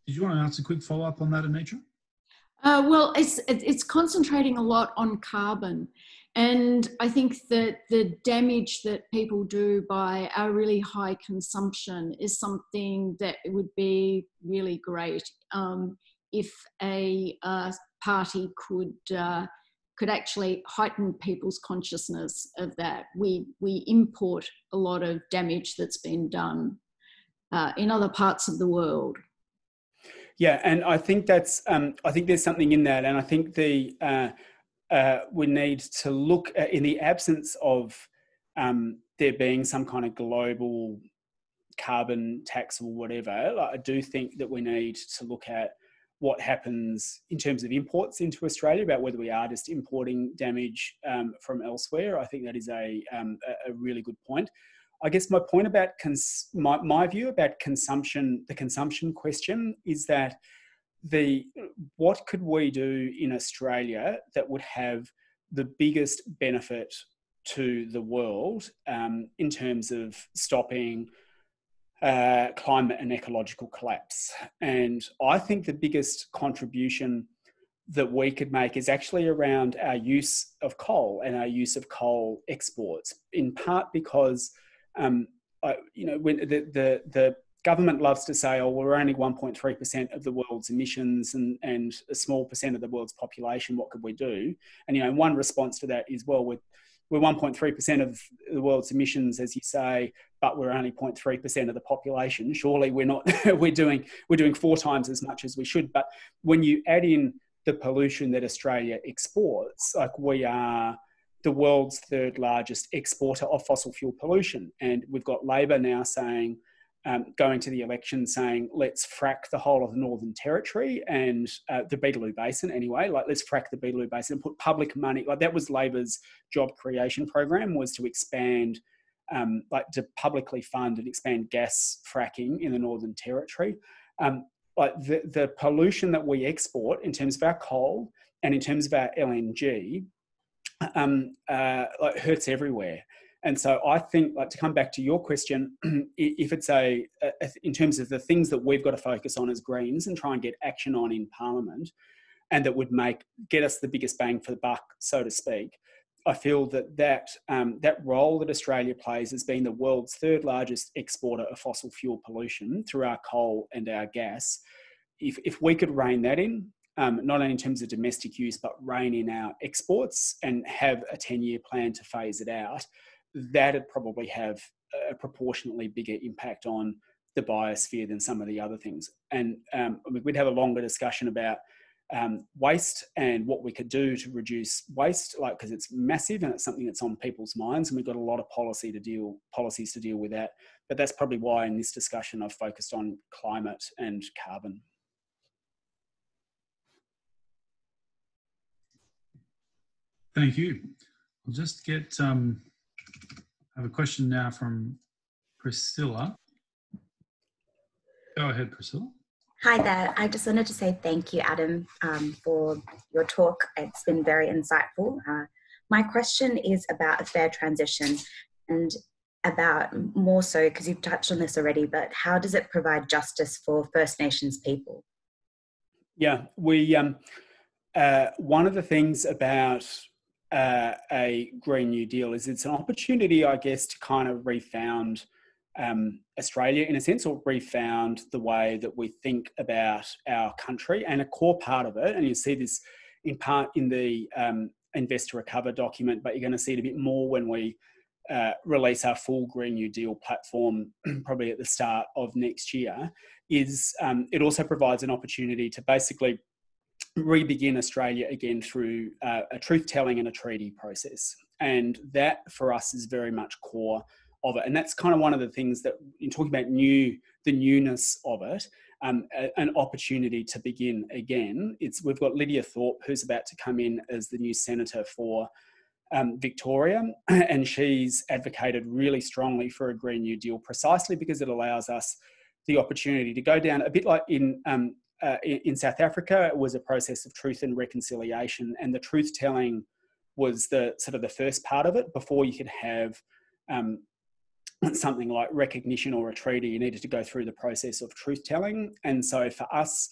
A: Did you want to answer a quick follow-up on that, Anitra?
D: Well, it's concentrating a lot on carbon. And I think that the damage that people do by our really high consumption is something that it would be really great if a party could actually heighten people's consciousness of that. We import a lot of damage that's been done in other parts of the world.
B: Yeah, and I think that's, I think there's something in that, and I think we need to look at, in the absence of there being some kind of global carbon tax or whatever, like, I do think that we need to look at what happens in terms of imports into Australia, about whether we are just importing damage from elsewhere. I think that is a really good point. I guess my point about my view about consumption, the consumption question, is that what could we do in Australia that would have the biggest benefit to the world in terms of stopping climate and ecological collapse. And I think the biggest contribution that we could make is actually around our use of coal and our use of coal exports, in part because, when the government loves to say, oh, we're only 1.3% of the world's emissions and a small percent of the world's population, what could we do? And, one response to that is, well, we're 1.3% of the world's emissions, as you say, but we're only 0.3% of the population. Surely we're not, we're doing 4 times as much as we should. But when you add in the pollution that Australia exports, like, we are the world's 3rd largest exporter of fossil fuel pollution. And we've got Labor now saying, going to the election saying, let's frack the whole of the Northern Territory and the Beetaloo Basin anyway, like, let's frack the Beetaloo Basin and put public money, like, that was Labor's job creation program, was to expand, to publicly fund and expand gas fracking in the Northern Territory. The pollution that we export in terms of our coal and in terms of our LNG hurts everywhere. And so I think, to come back to your question, if it's in terms of the things that we've got to focus on as Greens and try and get action on in Parliament, and that would get us the biggest bang for the buck, so to speak, I feel that role that Australia plays as being the world's 3rd largest exporter of fossil fuel pollution through our coal and our gas, if we could rein that in, not only in terms of domestic use, but rein in our exports and have a 10-year plan to phase it out, that'd probably have a proportionately bigger impact on the biosphere than some of the other things. And we'd have a longer discussion about waste and what we could do to reduce waste, because it's massive and it's something that's on people's minds, and we've got a lot of policies to deal with that. But that's probably why in this discussion I've focused on climate and carbon.
A: Thank you. I'll just get I have a question now from Priscilla. Go ahead, Priscilla.
E: Hi there. I just wanted to say thank you, Adam, for your talk. It's been very insightful. My question is about a fair transition, and about more so, because you've touched on this already, but how does it provide justice for First Nations people?
B: Yeah, one of the things about a Green New Deal is it's an opportunity, I guess, to kind of refound Australia in a sense, or refound the way that we think about our country. And a core part of it, and you see this in part in the Invest to Recover document, but you're going to see it a bit more when we release our full Green New Deal platform, probably at the start of next year, is it also provides an opportunity to basically re-begin Australia again through a truth-telling and a treaty process. And that, for us, is very much core of it. And that's kind of one of the things that, in talking about the newness of it, an opportunity to begin again. We've got Lydia Thorpe, who's about to come in as the new senator for Victoria, and she's advocated really strongly for a Green New Deal precisely because it allows us the opportunity to go down a bit like in South Africa. It was a process of truth and reconciliation, and the truth-telling was the first part of it. Before you could have something like recognition or a treaty, you needed to go through the process of truth-telling. And so for us,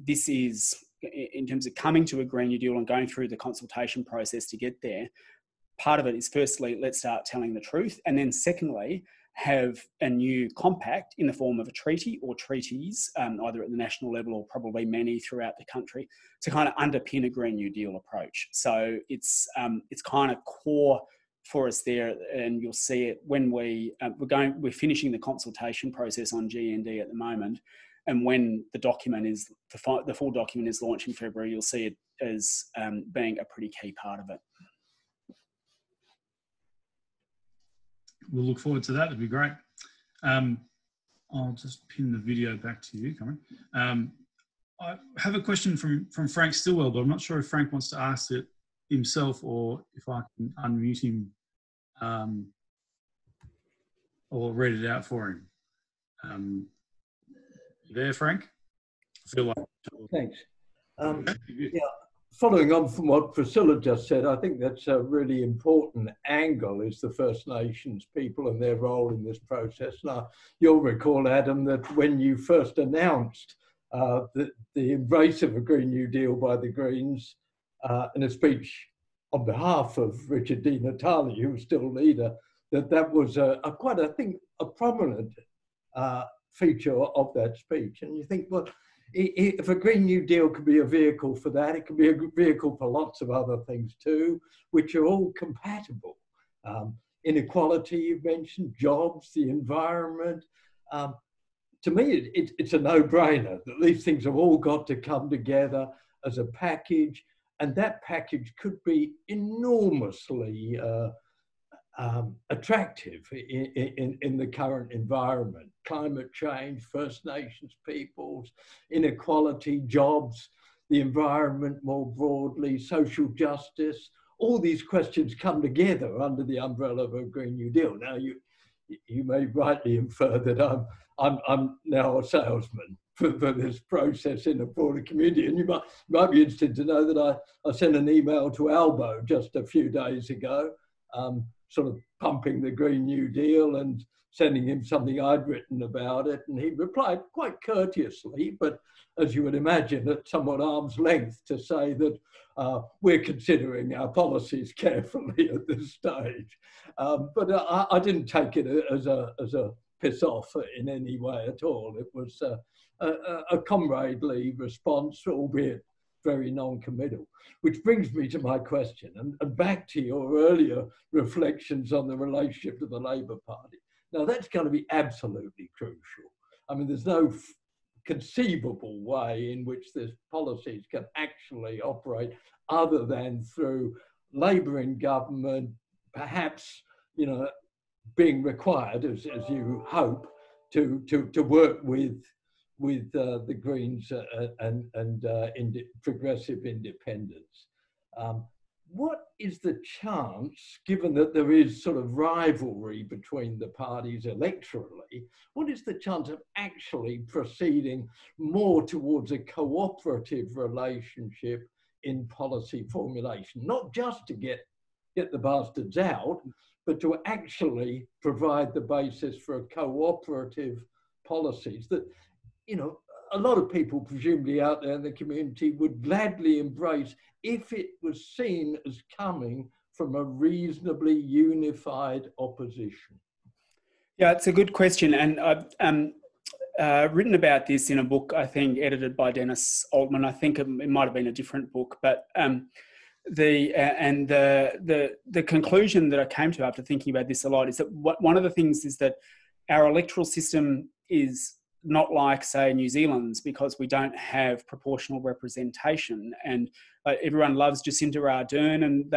B: this is, in terms of coming to a Green New Deal and going through the consultation process to get there, part of it is, firstly, let's start telling the truth. And then secondly, have a new compact in the form of a treaty or treaties, either at the national level or probably many throughout the country, to kind of underpin a Green New Deal approach. So it's kind of core for us there, and you'll see it when we're finishing the consultation process on GND at the moment, and when the full document is launched in February, you'll see it as being a pretty key part of it.
A: We'll look forward to that. That'd be great. I'll just pin the video back to you, Cameron. I have a question from Frank Stillwell, but I'm not sure if Frank wants to ask it himself or if I can unmute him or read it out for him. You there, Frank? I feel like...
F: Thanks. Yeah, following on from what Priscilla just said, I think that's a really important angle, is the First Nations people and their role in this process. Now, you'll recall, Adam, that when you first announced the embrace of a Green New Deal by the Greens in a speech on behalf of Richard Di Natale, who was still leader, that was quite, I think, a prominent feature of that speech. And you think, well, if a Green New Deal could be a vehicle for that, it could be a vehicle for lots of other things too, which are all compatible. Inequality, you've mentioned, jobs, the environment. To me, it's a no-brainer that these things have all got to come together as a package, and that package could be enormously attractive in the current environment. Climate change, First Nations peoples, inequality, jobs, the environment more broadly, social justice, all these questions come together under the umbrella of a Green New Deal. Now, you may rightly infer that I'm now a salesman for this process in a broader community. And you might be interested to know that I sent an email to Albo just a few days ago, sort of pumping the Green New Deal and sending him something I'd written about it. And he replied quite courteously, but as you would imagine, at somewhat arm's length, to say that we're considering our policies carefully at this stage. But I didn't take it as a piss off in any way at all. It was a comradely response, albeit very non-committal, which brings me to my question and back to your earlier reflections on the relationship to the Labour Party. Now, that's going to be absolutely crucial. I mean, there's no conceivable way in which this policies can actually operate other than through Labour in government, perhaps, you know, being required, as you hope, to work with the Greens and progressive independents. What is the chance, given that there is sort of rivalry between the parties electorally, what is the chance of actually proceeding more towards a cooperative relationship in policy formulation? Not just to get the bastards out, but to actually provide the basis for a cooperative policies that, you know, a lot of people presumably out there in the community would gladly embrace if it was seen as coming from a reasonably unified opposition.
B: Yeah, it's a good question. And I've written about this in a book, I think, edited by Dennis Altman. I think it might have been a different book, but the conclusion that I came to after thinking about this a lot is that one of the things is that our electoral system is not like, say, New Zealand's, because we don't have proportional representation. And everyone loves Jacinda Ardern, and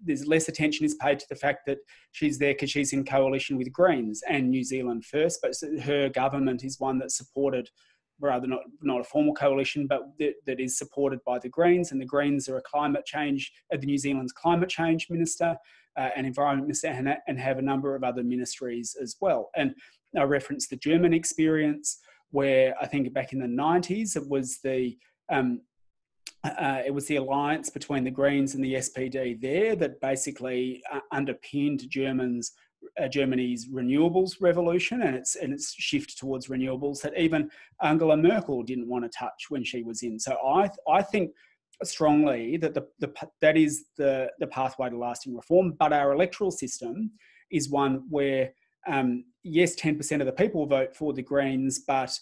B: there's less attention is paid to the fact that she's there because she's in coalition with Greens and New Zealand First, but her government is one that's supported, rather not a formal coalition, but that is supported by the Greens, and the Greens are the New Zealand's climate change minister and environment minister, and have a number of other ministries as well. And I referenced the German experience, where I think back in the 90s it was the alliance between the Greens and the SPD there that basically underpinned Germany's renewables revolution and its shift towards renewables that even Angela Merkel didn't want to touch when she was in. So I think strongly that that is the pathway to lasting reform. But our electoral system is one where yes, 10% of the people vote for the Greens, but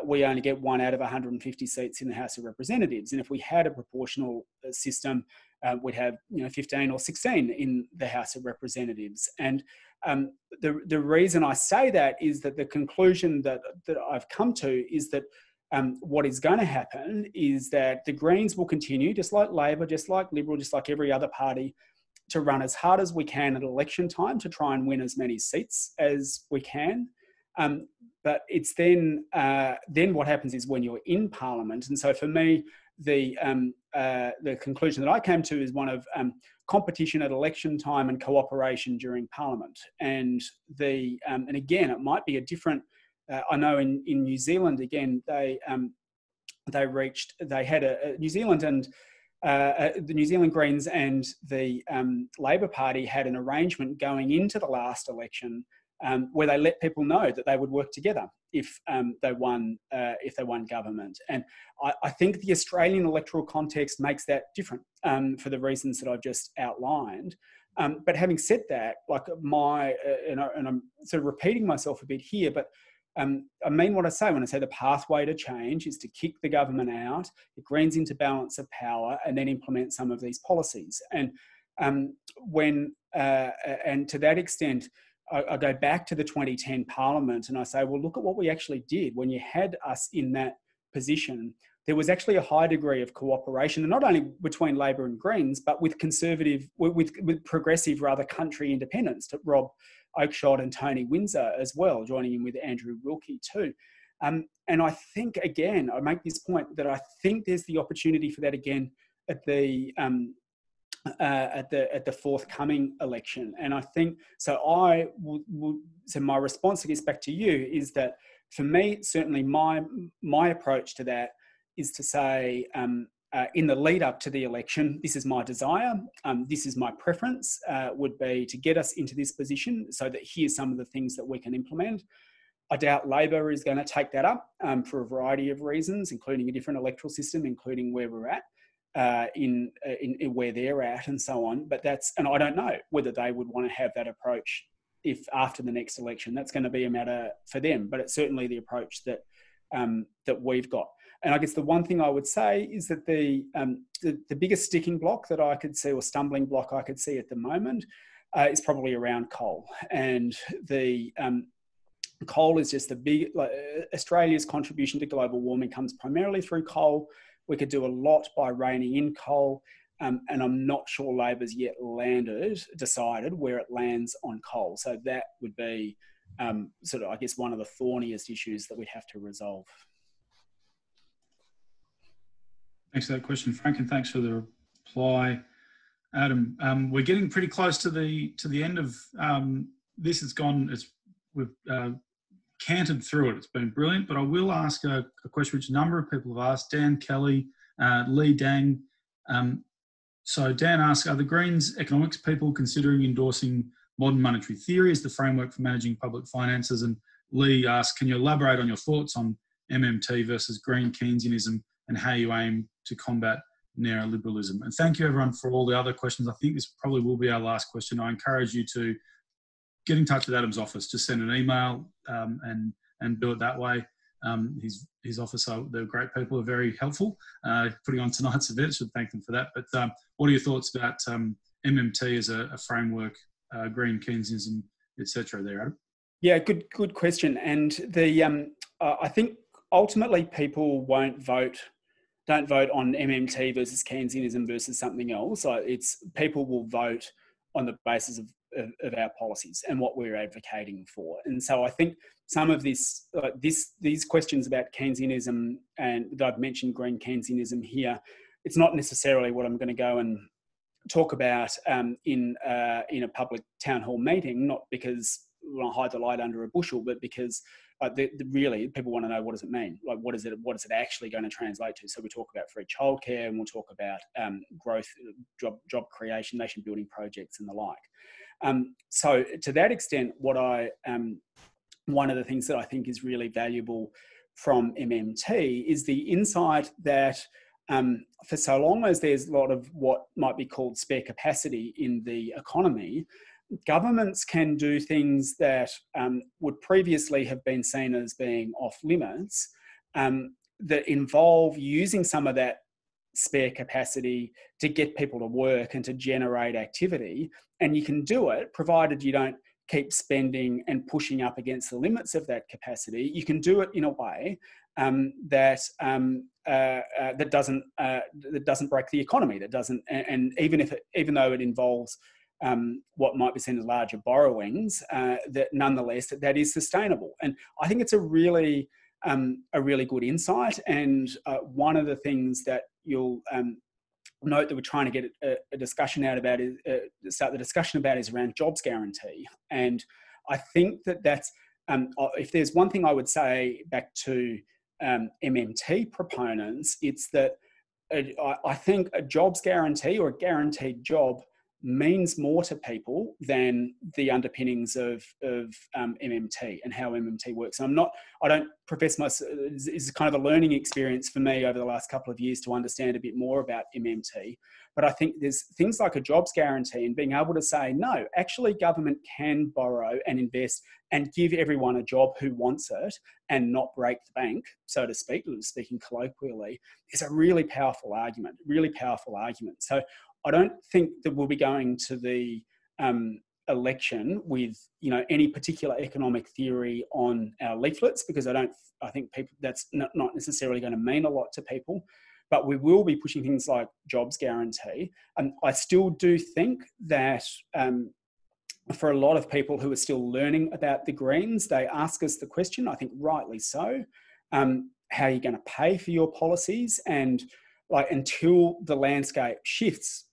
B: we only get 1 out of 150 seats in the House of Representatives. And if we had a proportional system, we'd have 15 or 16 in the House of Representatives. And the reason I say that is that the conclusion that I've come to is that what is going to happen is that the Greens will continue, just like Labor, just like Liberal, just like every other party, to run as hard as we can at election time to try and win as many seats as we can. But it's then what happens is when you're in Parliament. And so for me, the conclusion that I came to is one of competition at election time and cooperation during Parliament. And again, it might be a different. I know in New Zealand again New Zealand and the New Zealand Greens and the Labor Party had an arrangement going into the last election where they let people know that they would work together if they won government. And I think the Australian electoral context makes that different for the reasons that I've just outlined. But having said that, like and I'm sort of repeating myself a bit here, but I mean what I say when I say the pathway to change is to kick the government out, the Greens into balance of power, and then implement some of these policies. And and to that extent, I go back to the 2010 Parliament and I say, well, look at what we actually did when you had us in that position. There was actually a high degree of cooperation, and not only between Labor and Greens, but with progressive, rather, country independents, to Rob Oakeshott and Tony Windsor as well, joining in with Andrew Wilkie too. And I think, again, I make this point that I think there's the opportunity for that again at the forthcoming election. And I think, so so my response, I guess, back to you is that for me, certainly my approach to that is to say, in the lead up to the election, this is my desire, this is my preference, would be to get us into this position so that here's some of the things that we can implement. I doubt Labor is going to take that up for a variety of reasons, including a different electoral system, including where we're at, in where they're at and so on. But and I don't know whether they would want to have that approach if after the next election. That's going to be a matter for them, but it's certainly the approach that we've got. And I guess the one thing I would say is that the biggest sticking block that I could see, or stumbling block I could see at the moment, is probably around coal. And the coal is just Australia's contribution to global warming comes primarily through coal. We could do a lot by reining in coal, and I'm not sure Labor's yet decided where it lands on coal. So that would be sort of, I guess, one of the thorniest issues that we'd have to resolve.
A: Thanks for that question, Frank, and thanks for the reply, Adam. We're getting pretty close to the end of this. We've cantered through it. It's been brilliant, but I will ask a question which a number of people have asked. Dan Kelly, Lee Dang. So Dan asks, are the Greens economics people considering endorsing modern monetary theory as the framework for managing public finances? And Lee asks, can you elaborate on your thoughts on MMT versus Green Keynesianism and how you aim to combat neoliberalism? And thank you everyone for all the other questions. I think this probably will be our last question. I encourage you to get in touch with Adam's office. Just send an email and do it that way. His office, they're great people, are very helpful. Putting on tonight's event, should thank them for that. But what are your thoughts about MMT as a framework, Green Keynesianism, etc. there, Adam?
B: Yeah, good question. And I think ultimately people don't vote on MMT versus Keynesianism versus something else. People will vote on the basis of our policies and what we're advocating for. And so I think some of these questions about Keynesianism, and I've mentioned Green Keynesianism here, it's not necessarily what I'm going to go and talk about in a public town hall meeting, not because we want to hide the light under a bushel, but because really people want to know, what does it mean? Like, what is it actually going to translate to? So we talk about free childcare, and we'll talk about growth, job creation, nation building projects and the like. So to that extent, one of the things that I think is really valuable from MMT is the insight that for so long as there's a lot of what might be called spare capacity in the economy, governments can do things that would previously have been seen as being off limits, that involve using some of that spare capacity to get people to work and to generate activity. And you can do it provided you don't keep spending and pushing up against the limits of that capacity. You can do it in a way that doesn't break the economy. That doesn't, and even though it involves what might be seen as larger borrowings, that nonetheless that is sustainable. And I think it's a really good insight. And one of the things that you'll note that we're trying to get a discussion out about is around jobs guarantee. And I think that's if there's one thing I would say back to MMT proponents, it's that I think a jobs guarantee or a guaranteed job means more to people than the underpinnings of MMT and how MMT works. And I don't profess myself, it's kind of a learning experience for me over the last couple of years to understand a bit more about MMT. But I think there's things like a jobs guarantee and being able to say, no, actually government can borrow and invest and give everyone a job who wants it and not break the bank, so to speak, speaking colloquially, is a really powerful argument, So I don't think that we'll be going to the election with any particular economic theory on our leaflets, because I think people, that's not necessarily going to mean a lot to people. But we will be pushing things like jobs guarantee. And I still do think that for a lot of people who are still learning about the Greens, they ask us the question, I think rightly so, how are you going to pay for your policies? And until the landscape shifts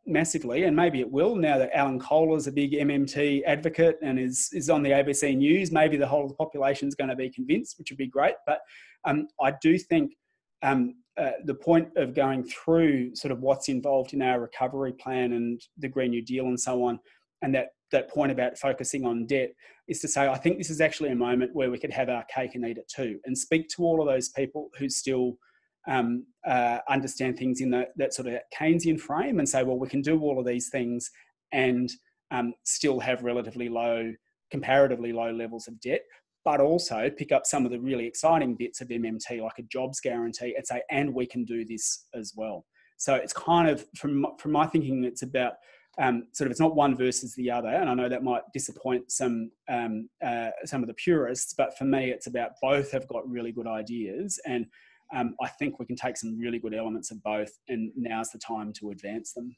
B: massively, and maybe it will now that Alan Kohler's a big MMT advocate and is on the ABC News, maybe the whole of the population is going to be convinced, which would be great. But I do think the point of going through sort of what's involved in our recovery plan and the Green New Deal and so on, and that point about focusing on debt is to say, I think this is actually a moment where we could have our cake and eat it too, and speak to all of those people who still understand things in that sort of Keynesian frame and say, well, we can do all of these things and still have comparatively low levels of debt, but also pick up some of the really exciting bits of MMT, like a jobs guarantee, and say, and we can do this as well. So it's kind of, from my thinking, it's about it's not one versus the other, and I know that might disappoint some of the purists, but for me, it's about both have got really good ideas, and I think we can take some really good elements of both, and now's the time to advance them.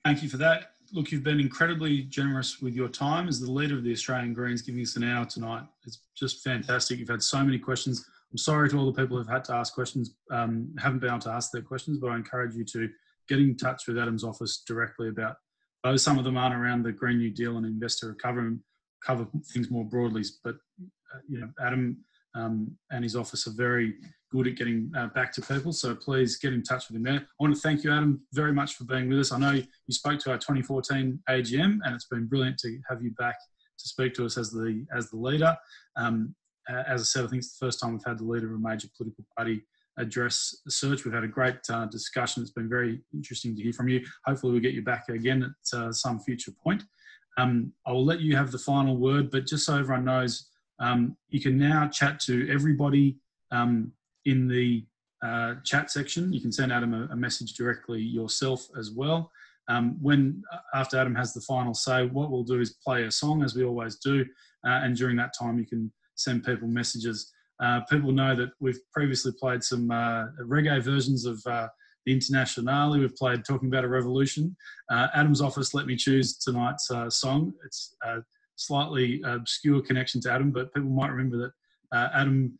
A: Thank you for that. Look, you've been incredibly generous with your time as the leader of the Australian Greens, giving us an hour tonight. It's just fantastic. You've had so many questions. I'm sorry to all the people who've had to ask questions, haven't been able to ask their questions, but I encourage you to get in touch with Adam's office directly about those. Some of them aren't around the Green New Deal and investor recovery, cover things more broadly, but Adam and his office are very good at getting back to people, so please get in touch with him there. I want to thank you, Adam, very much for being with us. I know you spoke to our 2014 AGM, and it's been brilliant to have you back to speak to us as the leader. As I said, I think it's the first time we've had the leader of a major political party address the search. We've had a great discussion. It's been very interesting to hear from you. Hopefully we'll get you back again at some future point. I will let you have the final word, but just so everyone knows, you can now chat to everybody in the chat section. You can send Adam a message directly yourself as well. After Adam has the final say, what we'll do is play a song, as we always do, and during that time you can send people messages. People know that we've previously played some reggae versions of the Internationale. We've played Talking About a Revolution. Adam's office let me choose tonight's song. It's a slightly obscure connection to Adam, but people might remember that Adam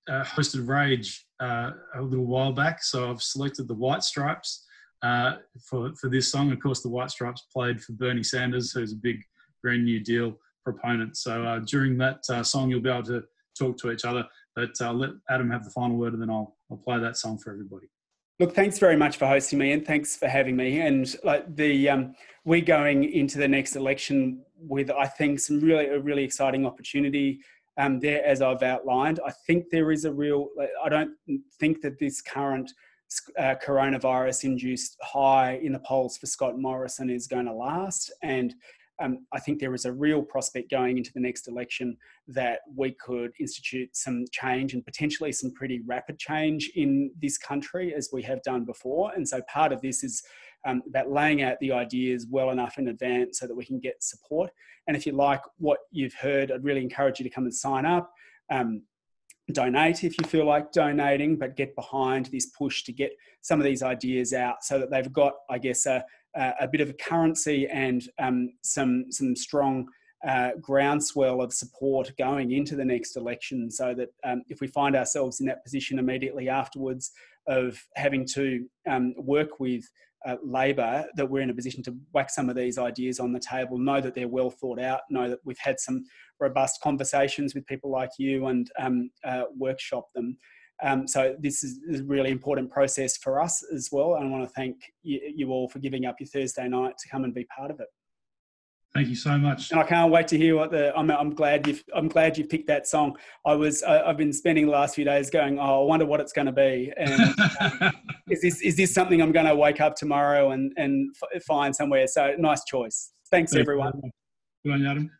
A: hosted Rage a little while back, so I've selected the White Stripes for this song. Of course, the White Stripes played for Bernie Sanders, who's a big Green New Deal proponent. So during that song, you'll be able to talk to each other, but let Adam have the final word, and then I'll play that song for everybody.
B: Look, thanks very much for hosting me, and thanks for having me. And we're going into the next election with, I think, a really exciting opportunity there, as I've outlined. I think there is I don't think that this current coronavirus-induced high in the polls for Scott Morrison is going to last. And I think there is a real prospect going into the next election that we could institute some change, and potentially some pretty rapid change in this country, as we have done before. And so part of this is about laying out the ideas well enough in advance so that we can get support. And if you like what you've heard, I'd really encourage you to come and sign up. Donate if you feel like donating, but get behind this push to get some of these ideas out so that they've got, I guess, a bit of a currency and some strong groundswell of support going into the next election, so that if we find ourselves in that position immediately afterwards of having to work with Labor, that we're in a position to whack some of these ideas on the table, know that they're well thought out, know that we've had some robust conversations with people like you and workshop them. So this is a really important process for us as well. And I want to thank you all for giving up your Thursday night to come and be part of it.
A: Thank you so much.
B: And I can't wait to hear what I'm glad you picked that song. I've been spending the last few days going, I wonder what it's going to be. And is this something I'm going to wake up tomorrow and find somewhere? So nice choice. Thanks everyone.
A: Good on you, Adam.